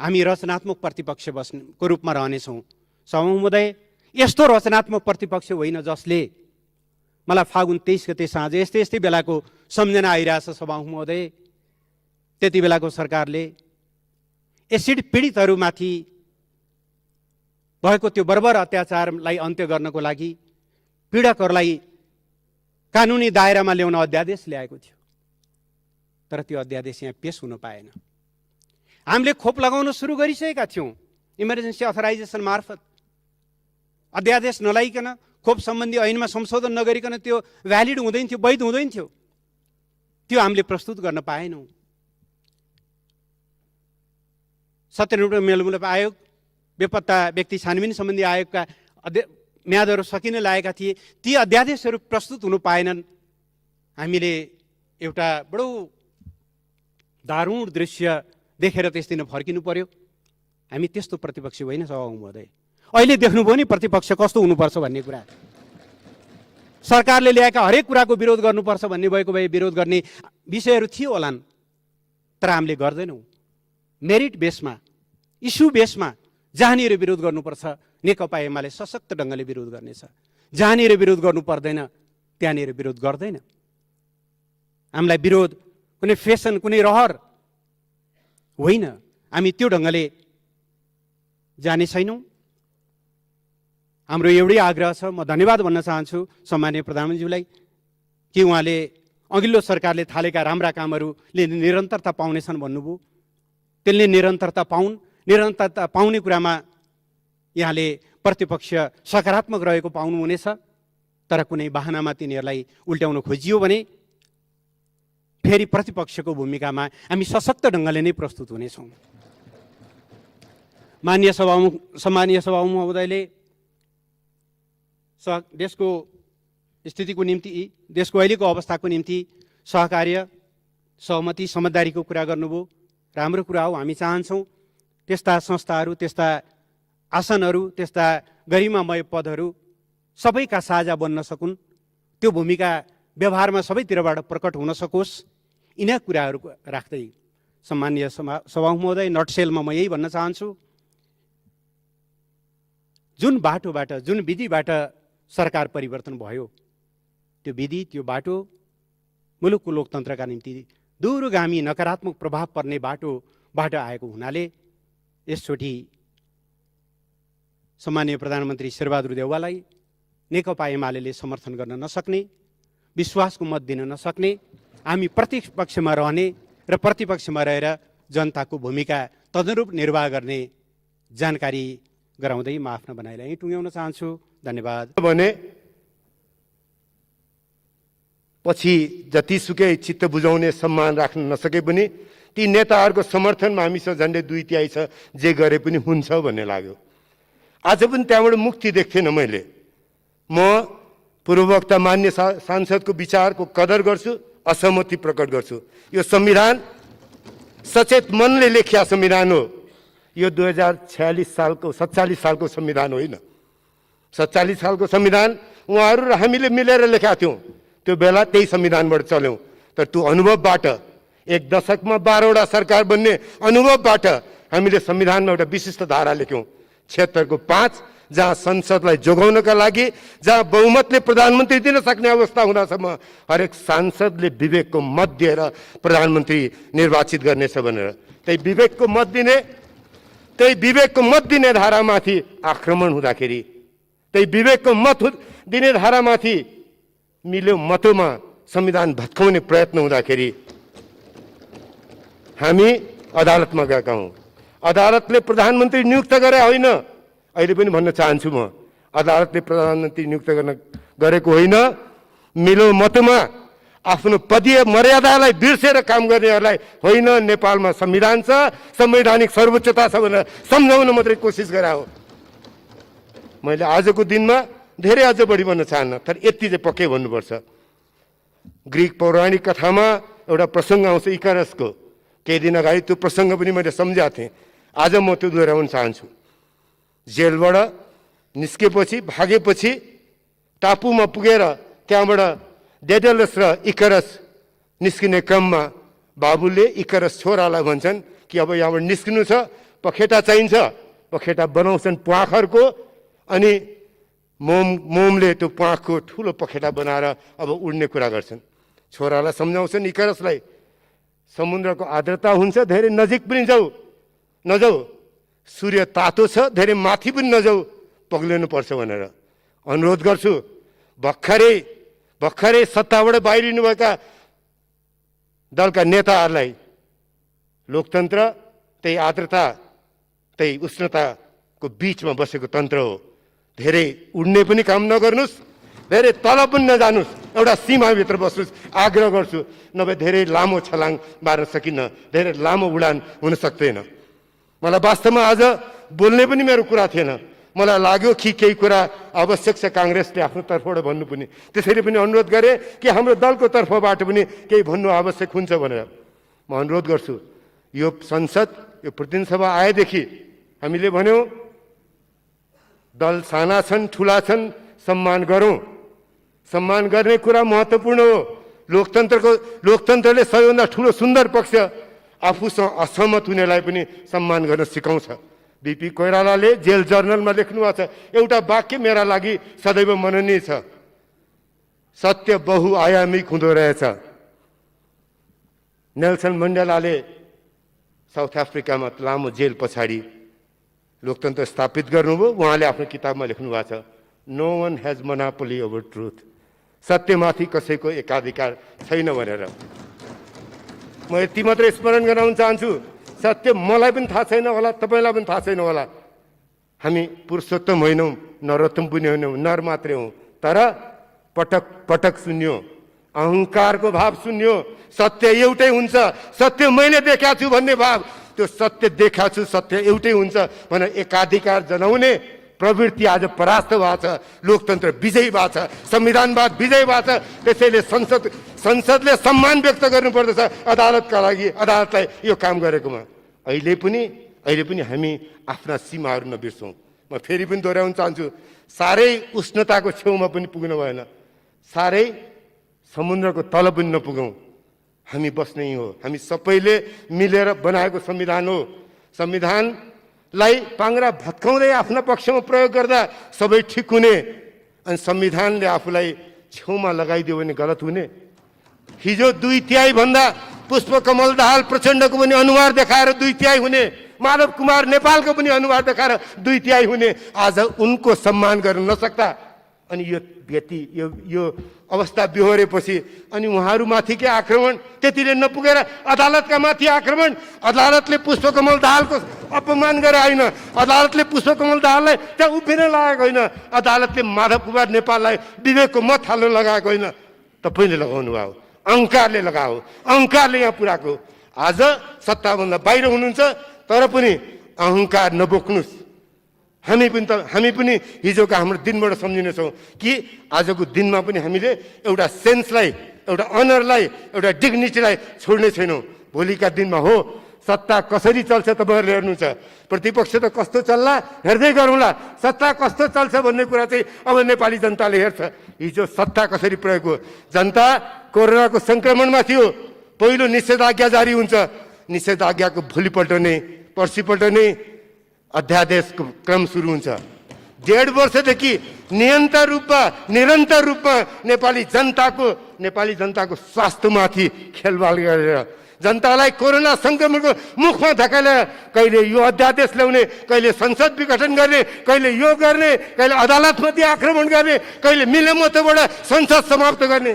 हामी रचनात्मक प्रतिपक्ष बस्नेको रूपमा रहनेछौँ। सभामुखमहोदय, यस्तो रचनात्मक प्रतिपक्ष होइन जसले, मलाई फागुन 23 गते साँझ यस्तै बेलाको सम्झना आइरहेछ सभामुखमहोदय, त्यति बेलाको सरकारले एसिड पीडितहरूमाथि भएको त्यो बर्बर अत्याचारलाई अन्त्य गर्नको लागि पीडकहरूलाई कानुनी दायरामा ल्याउन अध्यादेश ल्याएको थियो, तर त्यो अध्यादेश यहाँ पेश हुन पाएन। हामीले खोप लगाउन सुरु गरिसकेका थियौँ इमर्जेन्सी अथराइजेसन मार्फत। अध्यादेश नलाइकन, खोप सम्बन्धी ऐनमा संशोधन नगरिकन त्यो भ्यालिड हुँदैन थियो, वैध हुँदैन थियो। त्यो हामीले प्रस्तुत गर्न पाएनौँ। सत्यनिष्ठ मेलमिलाप आयोग, बेपत्ता व्यक्ति छानबिन सम्बन्धी आयोगका म्यादहरू सकिन लागेका थिए, ती अध्यादेशहरू प्रस्तुत हुनु पाएनन्। हामीले एउटा बडो दारुण दृश्य देखेर त्यस दिन फर्किनु पर्यो। हामी त्यस्तो प्रतिपक्ष होइन सभामुखमहोदय। अहिले देख्नुभयो नि प्रतिपक्ष कस्तो हुनुपर्छ भन्ने कुरा। सरकारले ल्याएका हरेक कुराको विरोध गर्नुपर्छ भन्ने भएको भए विरोध गर्ने विषयहरू थियो होलान्, तर हामीले गर्दैनौँ। मेरिट बेसमा, इस्यु बेसमा जहाँनिर विरोध गर्नुपर्छ नेकपा एमाले सशक्त ढङ्गले विरोध गर्नेछ। जहाँनिर विरोध गर्नु पर्दैन त्यहाँनिर विरोध गर्दैन। हामीलाई विरोध कुनै फेसन, कुनै रहर होइन। हामी त्यो ढङ्गले जाने छैनौँ। हाम्रो एउटै आग्रह छ। म धन्यवाद भन्न चाहन्छु सम्माननीय प्रधानमन्त्रीज्यूलाई कि उहाँले अघिल्लो सरकारले थालेका राम्रा कामहरूले निरन्तरता पाउनेछन् भन्नुभयो। त्यसले निरन्तरता पाउने कुरामा यहाँले प्रतिपक्ष सकारात्मक रहेको पाउनुहुनेछ। तर कुनै बहानामा तिनीहरूलाई उल्ट्याउन खोजियो भने फेरि प्रतिपक्षको भूमिकामा हामी सशक्त ढङ्गले नै प्रस्तुत हुनेछौँ। सम्मानीय सभामुख महोदयले देशको स्थितिको निम्ति, देशको अहिलेको अवस्थाको निम्ति सहकार्य, सहमति, समझदारीको कुरा गर्नुभयो। राम्रो कुरा हो। हामी चाहन्छौँ त्यस्ता संस्थाहरू, त्यस्ता आसनहरू, त्यस्ता गरिमामय पदहरू सबैका साझा बन्न सकुन्। त्यो भूमिका व्यवहारमा सबैतिरबाट प्रकट हुन सकोस्। यिनै कुराहरू राख्दै सम्माननीय सभामुख महोदय, नटसेलमा म यही भन्न चाहन्छु, जुन बाटोबाट, जुन विधिबाट सरकार परिवर्तन भयो, त्यो विधि, त्यो बाटो मुलुकको लोकतन्त्रका निम्ति दूरगामी नकारात्मक प्रभाव पर्ने बाटोबाट आएको हुनाले यसचोटि सम्माननीय प्रधानमन्त्री शेरबहादुर देउवालाई नेकपा एमाले समर्थन गर्न नसक्ने, विश्वासको मत दिन नसक्ने, हामी प्रतिपक्षमा रहने र प्रतिपक्षमा रहेर जनताको भूमिका तदनुरूप निर्वाह गर्ने जानकारी गराउँदै म आफ्नो भनाइलाई टुङ्ग्याउन चाहन्छु। धन्यवाद। भने पछि जतिसुकै चित्त बुझाउने सम्मान राख्न नसके पनि ती नेताहरूको समर्थनमा हामीसँग झन्डै 2/3 छ, जे गरे पनि हुन्छ भन्ने लाग्यो। आज पनि त्यहाँबाट मुक्ति देख्थेन मैले। म पूर्ववक्ता मान्य सांसदको विचारको कदर गर्छु, असहमति प्रकट गर्छु। यो संविधान सचेत मनले लेखिया संविधान हो। यो 47 सालको संविधान होइन। 47 सालको संविधान उहाँहरू र हामीले मिलेर लेखेका थियौँ। त्यो बेला त्यही संविधानबाट चल्यौँ। तर त्यो अनुभवबाट, एक दशकमा 12वटा सरकार बन्ने अनुभवबाट हामीले संविधानमा एउटा विशिष्ट धारा लेख्यौँ, 76 को 5, जहाँ संसदलाई जोगाउनका लागि, जहाँ बहुमतले प्रधानमन्त्री दिन सक्ने अवस्था हुँदासम्म हरेक सांसदले विवेकको मत दिएर प्रधानमन्त्री निर्वाचित गर्नेछ भनेर त्यही विवेकको मत दिने धारामाथि आक्रमण हुँदाखेरि, त्यही विवेकको मत दिने धारामाथि मिल्यो मतोमा संविधान भत्काउने प्रयत्न हुँदाखेरि हामी अदालतमा गएका हौँ। अदालतले प्रधानमन्त्री नियुक्त गरे होइन, अहिले पनि भन्न चाहन्छु म, अदालतले प्रधानमन्त्री नियुक्त गरेको होइन। मिलोमतोमा आफ्नो पदीय मर्यादालाई बिर्सेर काम गर्नेहरूलाई होइन, नेपालमा संविधान छ, संवैधानिक सर्वोच्चता छ भनेर सम्झाउन मात्रै कोसिस गरे हो। मैले आजको दिनमा धेरै अझ बढी भन्न चाहन्न, तर यति चाहिँ पक्कै भन्नुपर्छ। ग्रिक पौराणिक कथामा एउटा प्रसङ्ग आउँछ इकारसको। केही दिन अगाडि त्यो प्रसङ्ग पनि मैले सम्झाएको थिएँ, आज म त्यो दोहोऱ्याउन चाहन्छु। जेलबाट निस्केपछि, भागेपछि टापुमा पुगेर त्यहाँबाट डेडलस र इकारस निस्किने क्रममा बाबुले इकारस छोरालाई भन्छन् कि अब यहाँबाट निस्किनु छ, पखेटा चाहिन्छ। पखेटा बनाउँछन् प्वाखहरूको, अनि मोमले त्यो प्वाखको ठुलो पखेटा बनाएर अब उड्ने कुरा गर्छन्। छोरालाई सम्झाउँछन् इकारसलाई, समुद्रको आर्द्रता हुन्छ, धेरै नजिक पनि नजाऊ, सूर्य तातो छ, धेरै माथि पनि नजाऊ, पग्लिनु पर्छ भनेर अनुरोध गर्छु। भर्खरै सत्ताबाट बाहिरिनुभएका दलका नेताहरूलाई लोकतन्त्र त्यही आर्द्रता त्यही उष्णताको बिचमा बसेको तन्त्र हो। धेरै उड्ने पनि काम नगर्नुहोस्, धेरै तल पनि नजानुहोस्, एउटा सीमाभित्र बस्नुहोस्, आग्रह गर्छु। नभए धेरै लामो छलाङ मार्न सकिन्न, धेरै लामो उडान हुन सक्दैन। मलाई वास्तवमा आज बोल्ने पनि मेरो कुरा थिएन, मलाई लाग्यो कि केही कुरा आवश्यक छ काङ्ग्रेसले आफ्नो तर्फबाट भन्नु पनि, त्यसैले पनि अनुरोध गरेँ कि हाम्रो दलको तर्फबाट पनि केही भन्नु आवश्यक हुन्छ भनेर। म अनुरोध गर्छु, यो संसद, यो प्रतिनिधि सभा आएदेखि हामीले भन्यौँ दल साना छन् ठुला छन्, सम्मान गरौँ। सम्मान गर्ने कुरा महत्त्वपूर्ण हो। लोकतन्त्रले सबैभन्दा ठुलो सुन्दर पक्ष आफूसँग असहमत हुनेलाई पनि सम्मान गर्न सिकाउँछ। बिपी कोइरालाले जेल जर्नलमा लेख्नु भएको छ, एउटा वाक्य मेरा लागि सदैव मननीय छ, सत्य बहुआयामिक हुँदो रहेछ। नेल्सन मण्डेलाले साउथ अफ्रिकामा लामो जेल पछाडि लोकतन्त्र स्थापित गर्नुभयो। उहाँले आफ्नो किताबमा लेख्नु भएको छ, no one has monopoly over truth, सत्यमाथि कसैको एकाधिकार छैन भनेर। म यति मात्रै स्मरण गराउन चाहन्छु, सत्य मलाई पनि थाहा छैन होला, तपाईँलाई पनि थाहा छैन होला। हामी पुरुषोत्तम होइनौँ, नरोत्तम पनि होइनौँ, नर मात्रै हौँ। तर पटक पटक सुन्यो, अहङ्कारको भाव सुन्यो, सत्य एउटै हुन्छ, सत्य मैले देखाएको छु भन्ने भाव, त्यो सत्य देखाएको छु, सत्य एउटै हुन्छ भनेर एकाधिकार जनाउने प्रवृत्ति आज परास्त भएको छ। लोकतन्त्र विजयी भएको छ, संविधानवाद विजयी भएको छ। त्यसैले संसदले सम्मान व्यक्त गर्नुपर्दछ अदालतका लागि, अदालतलाई यो काम गरेकोमा। अहिले पनि हामी आफ्ना सीमाहरू नबिर्सौँ। म फेरि पनि दोहोऱ्याउन चाहन्छु, साह्रै उष्णताको छेउमा पनि पुग्नु भएन, साह्रै समुद्रको तल पनि नपुगौँ। हामी बस्नै हो, हामी सबैले मिलेर बनाएको संविधान हो। संविधानलाई पाङ्ग्रा भत्काउँदै आफ्ना पक्षमा प्रयोग गर्दा सबै ठिक हुने, अनि संविधानले आफूलाई छेउमा लगाइदियो भने गलत हुने। हिजो 2/3 भन्दा पुष्पकमल दाहाल प्रचण्डको पनि अनुहार देखाएर 2/3 हुने, माधव कुमार नेपालको पनि अनुहार देखाएर 2/3 हुने। आज उनको सम्मान गर्न नसक्दा अनि यो अवस्था बिहोरेपछि अनि उहाँहरूमाथि के आक्रमण, त्यतिले नपुगेर अदालतका माथि आक्रमण। अदालतले पुष्पकमल दाहालको अपमान गरे होइन, अदालतले पुष्पकमल दाहाललाई त्यहाँ उभिन लगाएको होइन, अदालतले माधव कुमार नेपाललाई विवेकको मत हाल्न लगाएको होइन, तपाईँले लगाउनु भयो, अहङ्कारले लगाओ, अहङ्कारले यहाँ पुऱ्याएको। आज सत्ताभन्दा बाहिर हुनुहुन्छ तर पनि अहङ्कार नबोक्नुहोस्। हामी पनि हिजोका हाम्रो दिनबाट सम्झिनेछौँ कि आजको दिनमा पनि हामीले एउटा सेन्सलाई, एउटा अनरलाई, एउटा डिग्निटीलाई छोड्ने छैनौँ। भोलिका दिनमा हो सत्ता कसरी चल्छ तपाईँहरूले हेर्नुहुन्छ, प्रतिपक्ष त कस्तो चल्ला हेर्दै गरौँला, सत्ता कस्तो चल्छ भन्ने कुरा चाहिँ अब नेपाली जनताले हेर्छ। हिजो सत्ता कसरी प्रयोग हो, जनता कोरोनाको सङ्क्रमणमा थियो, पहिलो निषेधाज्ञा जारी हुन्छ, निषेधाज्ञाको भोलिपल्ट नै पर्सिपल्ट नै अध्यादेशको क्रम सुरु हुन्छ। 1.5 वर्षदेखि निरन्तर रूपमा नेपाली जनताको स्वास्थ्यमाथि खेलवाल गरेर जनतालाई कोरोना सङ्क्रमणको मुखमा धकेलेर कहिले यो अध्यादेश ल्याउने, कहिले संसद विघटन गर्ने, कहिले यो गर्ने, कहिले अदालतमाथि आक्रमण गर्ने, कहिले मिलेमतोबाट संसद समाप्त गर्ने।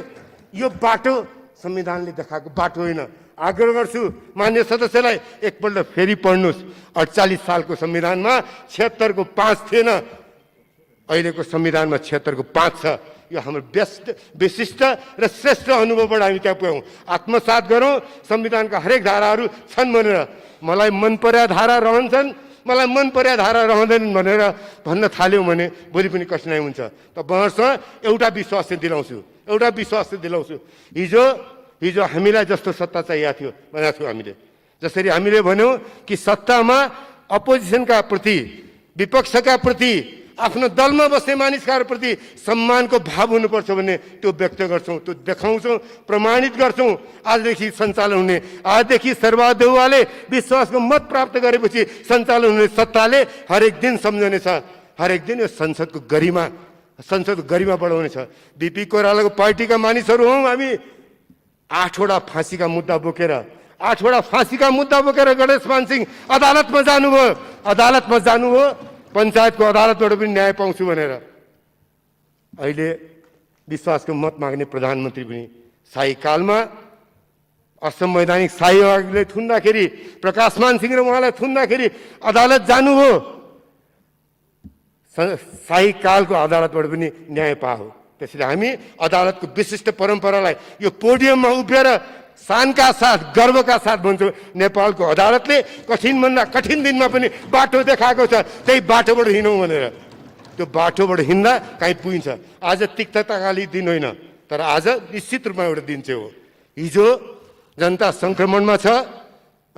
यो बाटो संविधानले देखाएको बाटो होइन। आग्रह गर्छु मान्य सदस्यलाई एकपल्ट फेरि पढ्नुहोस्। 48 सालको संविधानमा 76 को 5 थिएन, अहिलेको संविधानमा 76 को 5 छ। यो हाम्रो विशिष्ट र श्रेष्ठ अनुभवबाट हामी त्यहाँ पुग्यौँ। आत्मसात गरौँ, संविधानका हरेक धाराहरू छन् भनेर। मलाई मन पर्या धारा रहन्छन्, मलाई मन पर्या धारा रहँदैनन् भनेर भन्न थाल्यौँ भने भोलि पनि कठिनाइ हुन्छ। त उहाँसँग एउटा विश्वास चाहिँ दिलाउँछु, हिजो हामीलाई जस्तो सत्ता चाहिएको थियो भनेको थियौँ हामीले। जसरी हामीले भन्यौँ कि सत्तामा अपोजिसनका प्रति, विपक्षका प्रति, आफ्नो दलमा बस्ने मानिसका प्रति सम्मानको भाव हुनुपर्छ भन्ने त्यो व्यक्त गर्छौँ, त्यो देखाउँछौँ, प्रमाणित गर्छौँ। आजदेखि सञ्चालन हुने, आजदेखि शेरबहादुर देउवाले विश्वासको मत प्राप्त गरेपछि सञ्चालन हुने सत्ताले हरेक दिन सम्झनेछ, हरेक दिन यो संसदको गरिमा बढाउनेछ। बिपी कोइरालाको पार्टीका मानिसहरू हौँ हामी। 8वटा फाँसीका मुद्दा बोकेर गणेशमान सिंह अदालतमा जानुभयो, पञ्चायतको अदालतबाट पनि न्याय पाउँछु भनेर। अहिले विश्वासको मत माग्ने प्रधानमन्त्री पनि शाही कालमा असंवैधानिक शाही आयोगले थुन्दाखेरि, प्रकाशमान सिंह र उहाँलाई थुन्दाखेरि अदालत जानुभयो, शाही कालको अदालतबाट पनि न्याय पायो। त्यसैले हामी अदालतको विशिष्ट परम्परालाई यो पोडियममा उभिएर शानका साथ, गर्वका साथ भन्छौँ, नेपालको अदालतले कठिनभन्दा कठिन दिनमा पनि बाटो देखाएको छ, त्यही बाटोबाट हिँडौँ भनेर। त्यो बाटोबाट हिँड्दा कहीँ पुगिन्छ। आज तिक्तताकाली दिन होइन, तर आज निश्चित रूपमा एउटा दिन चाहिँ हो। हिजो जनता सङ्क्रमणमा छ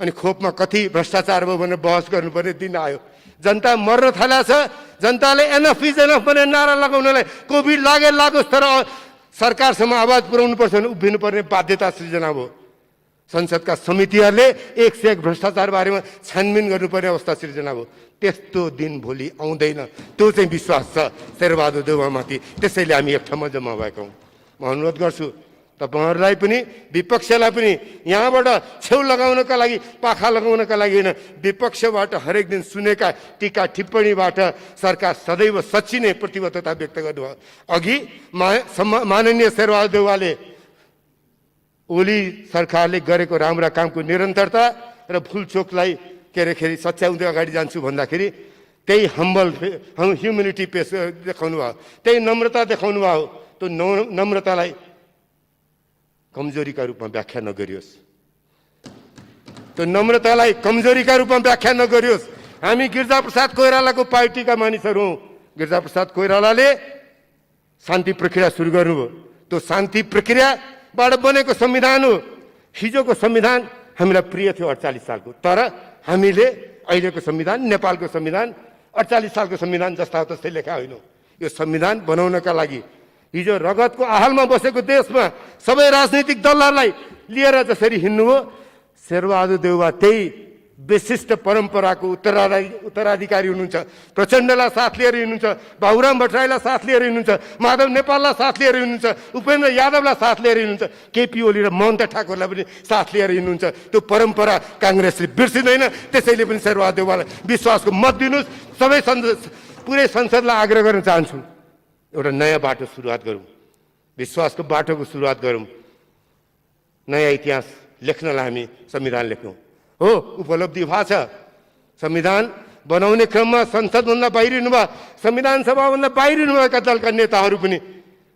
अनि खोपमा कति भ्रष्टाचार भयो भनेर बहस गर्नुपर्ने दिन आयो। जनता मर्न थालेको छ, जनताले एनफ इज एनफ भनेर नारा लगाउनलाई कोभिड लागोस्, तर सरकारसम्म आवाज पुर्याउनु पर्छ भने उभिनुपर्ने बाध्यता सृजना भयो। संसदका समितिहरूले 101 भ्रष्टाचार बारेमा छानबिन गर्नुपर्ने अवस्था सृजना भयो। त्यस्तो दिन भोलि आउँदैन, त्यो चाहिँ विश्वास छ शेरबहादुर देउवामाथि। त्यसैले हामी एक ठाउँमा जम्मा भएका हौँ। म अनुरोध गर्छु तपाईँहरूलाई पनि, विपक्षलाई पनि यहाँबाट छेउ लगाउनका लागि, पाखा लगाउनका लागि होइन, विपक्षबाट हरेक दिन सुनेका टिका टिप्पणीबाट सरकार सदैव सच्चिने प्रतिबद्धता व्यक्त गर्नुभयो। अघि माननीय शेरबहादुर देउवाले ओली सरकारले गरेको राम्रा कामको निरन्तरता र भुलचोकलाई के सच्याउँदै अगाडि जान्छु भन्दाखेरि त्यही ह्युमिलिटी पेस देखाउनु भयो, त्यही नम्रता देखाउनु भयो। त्यो नम्रतालाई कमजोरीका रूपमा व्याख्या नगरियोस्, हामी गिरिजाप्रसाद कोइरालाको पार्टीका मानिसहरू हौँ। गिरिजाप्रसाद कोइरालाले शान्ति प्रक्रिया सुरु गर्नुभयो, त्यो शान्ति प्रक्रियाबाट बनेको संविधान हो। हिजोको संविधान हामीलाई प्रिय थियो 48 सालको, तर हामीले अहिलेको संविधान, नेपालको संविधान 48 सालको संविधान जस्ता तस्तै लेखा होइन। यो संविधान बनाउनका लागि हिजो रगतको आहालमा बसेको देशमा सबै राजनैतिक दलहरूलाई लिएर जसरी हिँड्नुभयो, शेरबहादुर देउवा त्यही विशिष्ट परम्पराको उत्तराधिकारी हुनुहुन्छ। प्रचण्डलाई साथ लिएर हिँड्नुहुन्छ, बाबुराम भट्टराईलाई साथ लिएर हिँड्नुहुन्छ, माधव नेपाललाई साथ लिएर हिँड्नुहुन्छ, उपेन्द्र यादवलाई साथ लिएर हिँड्नुहुन्छ, केपी ओली र महन्त ठाकुरलाई पनि साथ लिएर हिँड्नुहुन्छ। त्यो परम्परा काङ्ग्रेसले बिर्सिँदैन। त्यसैले पनि शेरबहादुर देउवालाई विश्वासको मत दिनुहोस्। पुरै संसदलाई आग्रह गर्न चाहन्छु, एउटा नयाँ बाटो सुरुवात गरौँ, विश्वासको बाटोको सुरुवात गरौँ। नयाँ इतिहास लेख्नलाई हामी संविधान लेख्यौँ हो, उपलब्धि भएको छ। संविधान बनाउने क्रममा संसदभन्दा बाहिरिनु भयो, संविधान सभाभन्दा बाहिरिनु भएका दलका नेताहरू पनि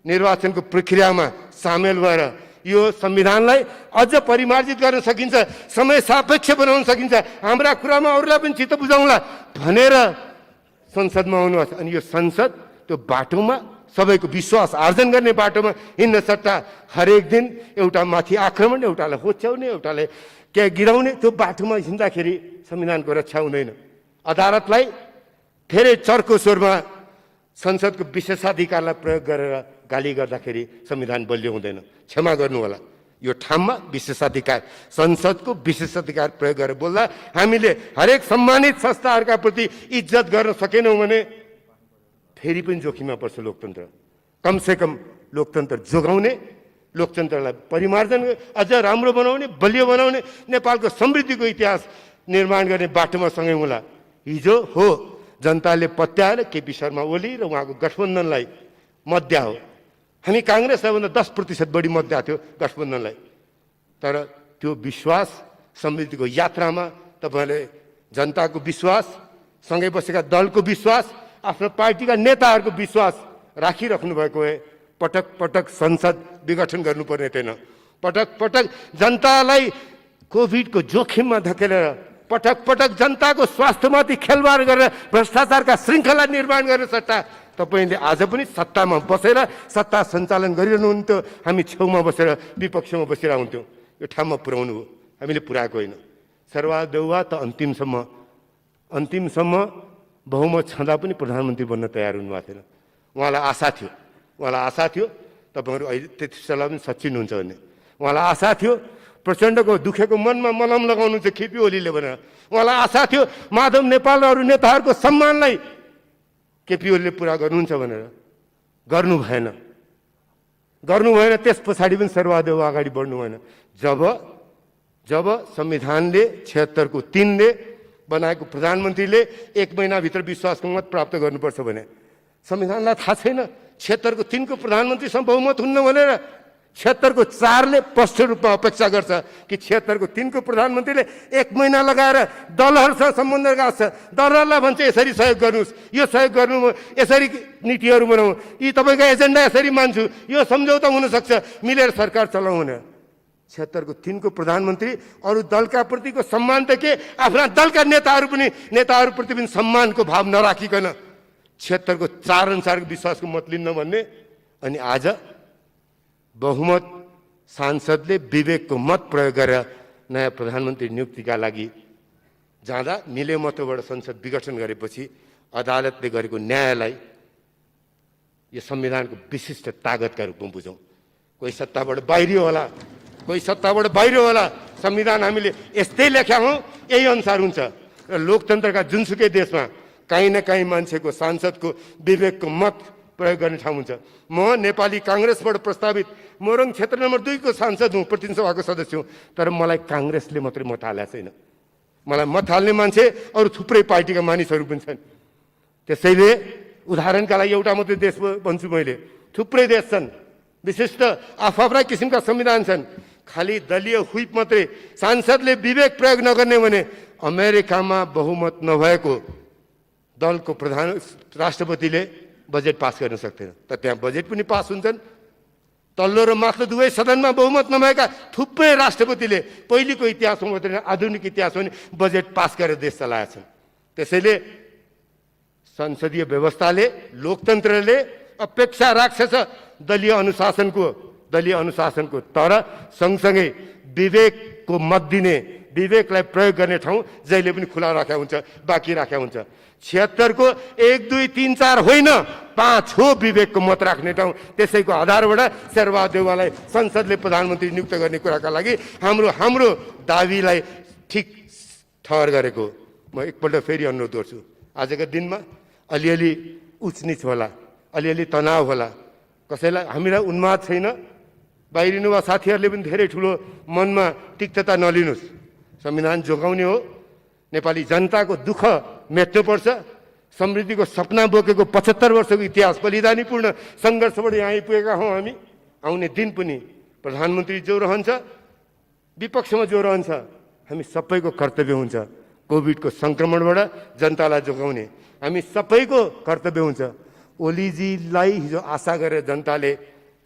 निर्वाचनको प्रक्रियामा सामेल भएर यो संविधानलाई अझ परिमार्जित गर्न सकिन्छ, समय सापेक्ष बनाउन सकिन्छ, हाम्रा कुरामा अरूलाई पनि चित्त बुझाउँला भनेर संसदमा आउनुहोस्। अनि यो संसद त्यो बाटोमा, सबैको विश्वास आर्जन गर्ने बाटोमा हिँड्न सट्टा हरेक दिन एउटा माथि आक्रमण, एउटालाई होच्याउने, एउटाले के गिराउने, त्यो बाटोमा हिँड्दाखेरि संविधानको रक्षा हुँदैन। अदालतलाई धेरै चर्को स्वरमा संसदको विशेषाधिकारलाई प्रयोग गरेर गाली गर्दाखेरि संविधान बलियो हुँदैन। क्षमा गर्नु होला, यो ठाउँमा विशेषाधिकार, संसदको विशेषाधिकार प्रयोग गरेर बोल्दा हामीले हरेक सम्मानित संस्थाहरूका प्रति इज्जत गर्न सकेनौँ भने फेरि पनि जोखिममा पर्छ लोकतन्त्र। कमसेकम लोकतन्त्र जोगाउने, लोकतन्त्रलाई परिमार्जन अझ राम्रो बनाउने, बलियो बनाउने, नेपालको समृद्धिको इतिहास निर्माण गर्ने बाटोमा सँगै होला। हिजो हो जनताले पत्याएर केपी शर्मा ओली र उहाँको गठबन्धनलाई मत दियो। हामी काङ्ग्रेसलाई भन्दा 10% बढी मत दिएको थियो गठबन्धनलाई, तर त्यो विश्वास समृद्धिको यात्रामा तपाईँले जनताको विश्वास, सँगै बसेका दलको विश्वास, आफ्नो पार्टीका नेताहरूको विश्वास राखिराख्नु भएको भए पटक पटक संसद विघटन गर्नुपर्ने थिएन। पटक पटक जनतालाई कोभिडको जोखिममा धकेलेर, पटक पटक जनताको स्वास्थ्यमाथि खेलवाड गरेर भ्रष्टाचारका श्रृङ्खला निर्माण गर्ने सट्टा तपाईँले आज पनि सत्तामा बसेर सत्ता सञ्चालन गरिरहनुहुन्थ्यो। हामी छेउमा बसेर विपक्षमा बसेर हुन्थ्यौँ। यो ठाउँमा पुर्याउनु हो, हामीले पुऱ्याएको होइन। शेरबहादुर देउवा त अन्तिमसम्म बहुमत छँदा पनि प्रधानमन्त्री बन्न तयार हुनुभएको थिएन। उहाँलाई आशा थियो तपाईँहरू अहिले त्यति बेला पनि सचिन हुन्छ भन्ने। उहाँलाई आशा थियो प्रचण्डको दुखेको मनमा मलम लगाउनु चाहिँ केपी ओलीले भनेर। उहाँलाई आशा थियो माधव नेपाल र अरू नेताहरूको सम्मानलाई केपी ओलीले पुरा गर्नुहुन्छ भनेर। गर्नु भएन। त्यस पछाडि पनि शेरबहादुर देउवा अगाडि बढ्नु भएन। जब संविधानले 76 को 3 ले बनाएको प्रधानमन्त्रीले 1 महिनाभित्र विश्वासको मत प्राप्त गर्नुपर्छ भने संविधानलाई थाहा छैन 76 को 3 को प्रधानमन्त्रीसँग बहुमत हुन्न भनेर। 76 को 4 ले स्पष्ट रूपमा अपेक्षा गर्छ कि 76 को 3 को प्रधानमन्त्रीले 1 महिना लगाएर दलहरूसँग सम्बन्ध राख्छ। दलहरूलाई भन्छ यसरी सहयोग गर्नुहोस्, यो सहयोग गर्नु, यसरी नीतिहरू बनाऊ, यी तपाईँको एजेन्डा यसरी मान्छु, यो सम्झौता हुनसक्छ, मिलेर सरकार चलाउँ भनेर। 76 को 3 को प्रधानमन्त्री अरू दलका प्रतिको सम्मान त के, आफ्ना दलका नेताहरूप्रति पनि सम्मानको भाव नराखिकन 76 को 4 अनुसारको विश्वासको मत लिन्न भन्ने। अनि आज बहुमत सांसदले विवेकको मत प्रयोग गरेर नयाँ प्रधानमन्त्री नियुक्तिका लागि जाँदा मिले मतबाट संसद विघटन गरेपछि अदालतले गरेको न्यायलाई यो संविधानको विशिष्ट तागतका रूपमा बुझौँ। कोही सत्ताबाट बाहिरियो होला, संविधान हामीले यस्तै लेख्या हौँ, यही अनुसार हुन्छ। र लोकतन्त्रका जुनसुकै देशमा काहीँ न काहीँ मान्छेको सांसदको विवेकको मत प्रयोग गर्ने ठाउँ हुन्छ। म नेपाली काङ्ग्रेसबाट प्रस्तावित मोरङ क्षेत्र नम्बर 2 को सांसद हुँ, प्रतिनिधि सभाको सदस्य हुँ। तर मलाई काङ्ग्रेसले मात्रै मत हालेको छैन। मलाई मत हाल्ने मान्छे अरू थुप्रै पार्टीका मानिसहरू पनि छन्। त्यसैले उदाहरणका लागि एउटा मात्रै देश भन्छु मैले, थुप्रै देश छन्, विशिष्ट आफ्ना किसिमका संविधान छन्, खालि दलीय हुइप मात्रै, सांसदले विवेक प्रयोग नगर्ने भने अमेरिकामा बहुमत नभएको दलको राष्ट्रपतिले बजेट पास गर्न सक्दैन। त त्यहाँ बजेट पनि पास हुन्छन्। तल्लो र माथिल्लो दुवै सदनमा बहुमत नभएका थुप्रै राष्ट्रपतिले पहिलेको इतिहासमा मात्रै आधुनिक इतिहासमा पनि बजेट पास गरेर देश चलाएका छन्। त्यसैले संसदीय व्यवस्थाले, लोकतन्त्रले अपेक्षा राख्छ दलीय अनुशासनको, तर सँगसँगै विवेकको मत दिने, विवेकलाई प्रयोग गर्ने ठाउँ जहिले पनि खुला राख्या हुन्छ, बाँकी राख्या हुन्छ। 76 को 1, 2, 3, 4 होइन, 5 हो विवेकको मत राख्ने ठाउँ। त्यसैको आधारबाट शेरबहादुर देउवालाई संसदले प्रधानमन्त्री नियुक्त गर्ने कुराका लागि हाम्रो दावीलाई ठिक ठहर गरेको। म एकपल्ट फेरि अनुरोध गर्छु, आजको दिनमा अलिअलि उचनिच होला, अलिअलि तनाव होला, कसैलाई हामीलाई उन्माद छैन, बाहिरिनु वा साथीहरूले पनि धेरै ठुलो मनमा तिक्तता नलिनुहोस्। संविधान जोगाउने हो, नेपाली जनताको दुःख मेट्नुपर्छ। समृद्धिको सपना बोकेको 75 वर्षको इतिहास, बलिदानीपूर्ण सङ्घर्षबाट यहाँ आइपुगेका हौँ हामी। आउने दिन पनि प्रधानमन्त्री जो रहन्छ, विपक्षमा जो रहन्छ, हामी सबैको कर्तव्य हुन्छ कोभिडको सङ्क्रमणबाट जनतालाई जोगाउने। हामी सबैको कर्तव्य हुन्छ। ओलीजीलाई हिजो आशा गरेर जनताले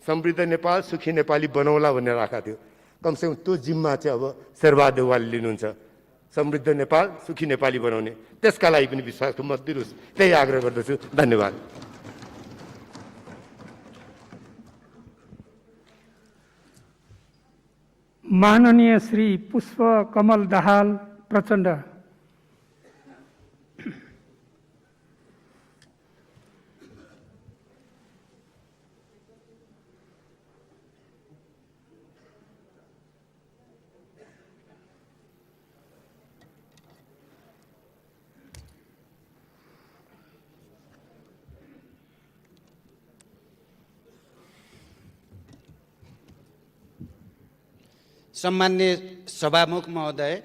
समृद्ध नेपाल, सुखी नेपाली बनाउला भनेर राखेको थियो। कमसेकम त्यो जिम्मा चाहिँ अब शेरबहादुर देउवाले लिनुहुन्छ, समृद्ध नेपाल, सुखी नेपाली बनाउने। त्यसका लागि पनि विश्वासको मत दिनुहोस्, त्यही आग्रह गर्दछु। धन्यवाद। माननीय श्री पुष्पकमल दाहाल प्रचण्ड। सम्मान्य सभामुख महोदय,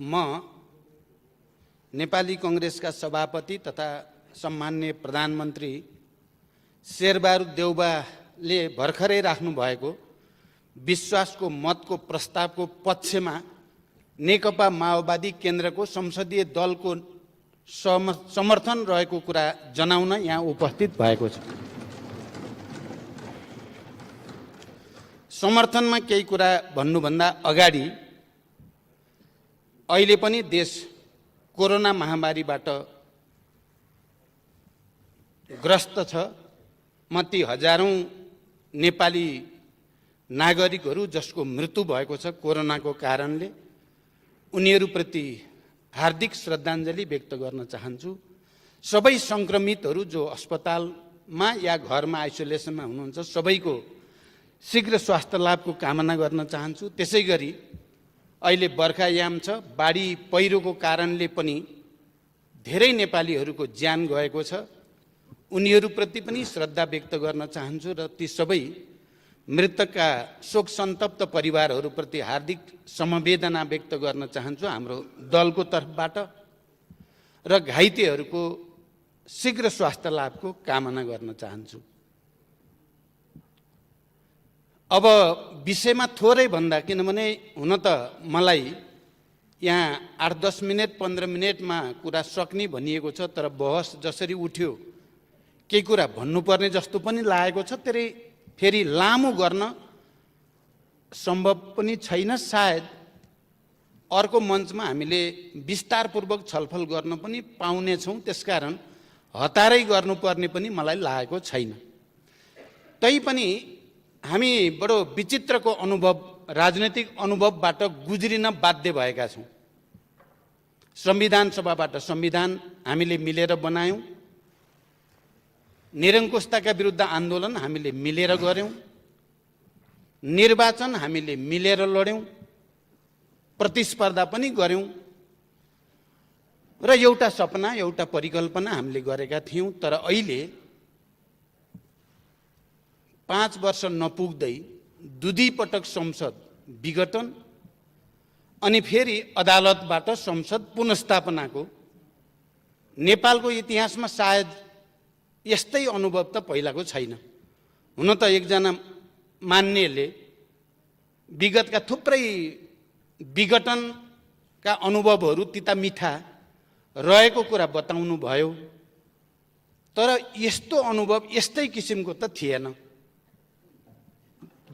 म नेपाली काङ्ग्रेसका सभापति तथा सम्मान्य प्रधानमन्त्री शेरबहादुर देउवाले भर्खरै राख्नु भएको विश्वासको मतको प्रस्तावको पक्षमा नेकपा माओवादी केन्द्रको संसदीय दलको समर्थन रहेको कुरा जनाउन यहाँ उपस्थित भएको छ। समर्थनमा केही कुरा भन्नुभन्दा अगाडि अहिले पनि देश कोरोना महामारीबाट ग्रस्त छ। म ती हजारौं नेपाली नागरिकहरू जसको मृत्यु भएको छ कोरोनाको कारणले, उनीहरूप्रति हार्दिक श्रद्धाञ्जली व्यक्त गर्न चाहन्छु। सबै सङ्क्रमितहरू जो अस्पतालमा या घरमा आइसोलेसनमा हुनुहुन्छ सबैको शीघ्र स्वास्थ्य लाभको कामना गर्न चाहन्छु। त्यसै गरी अहिले बर्खायाम छ, बाढी पहिरोको कारणले पनि धेरै नेपालीहरूको ज्यान गएको छ, उनीहरूप्रति पनि श्रद्धा व्यक्त गर्न चाहन्छु र ती सबै मृतकका शोक सन्तप्त परिवारहरूप्रति हार्दिक समवेदना व्यक्त गर्न चाहन्छु हाम्रो दलको तर्फबाट र घाइतेहरूको शीघ्र स्वास्थ्य लाभको कामना गर्न चाहन्छु। अब विषयमा थोरै भन्दा, किनभने हुन त मलाई यहाँ 8-10 मिनट 15 मिनटमा कुरा सक्ने भनिएको छ, तर बहस जसरी उठ्यो केही कुरा भन्नुपर्ने जस्तो पनि लागेको छ। त्यसरी फेरि लामो गर्न सम्भव पनि छैन। सायद अर्को मञ्चमा हामीले विस्तारपूर्वक छलफल गर्न पनि पाउनेछौँ, त्यसकारण हतारै गर्नुपर्ने पनि मलाई लागेको छैन। तैपनि हामी बडो विचित्रको अनुभव, राजनैतिक अनुभवबाट गुज्रिन बाध्य भएका छौँ। संविधान सभाबाट संविधान हामीले मिलेर बनायौँ, निरङ्कुशताका विरुद्ध आन्दोलन हामीले मिलेर गऱ्यौँ, निर्वाचन हामीले मिलेर लड्यौँ, प्रतिस्पर्धा पनि गऱ्यौँ र एउटा सपना, एउटा परिकल्पना हामीले गरेका थियौँ। तर अहिले 5 वर्ष नपुग्दै दुईपटक संसद विघटन अनि फेरि अदालतबाट संसद पुनर्स्थापनाको नेपालको इतिहासमा सायद यस्तै अनुभव त पहिलाको छैन। हुन त एकजना मान्नेले विगतका थुप्रै विघटनका अनुभवहरू तिता मिठा रहेको कुरा बताउनु भयो, तर यस्तो अनुभव यस्तै किसिमको त थिएन।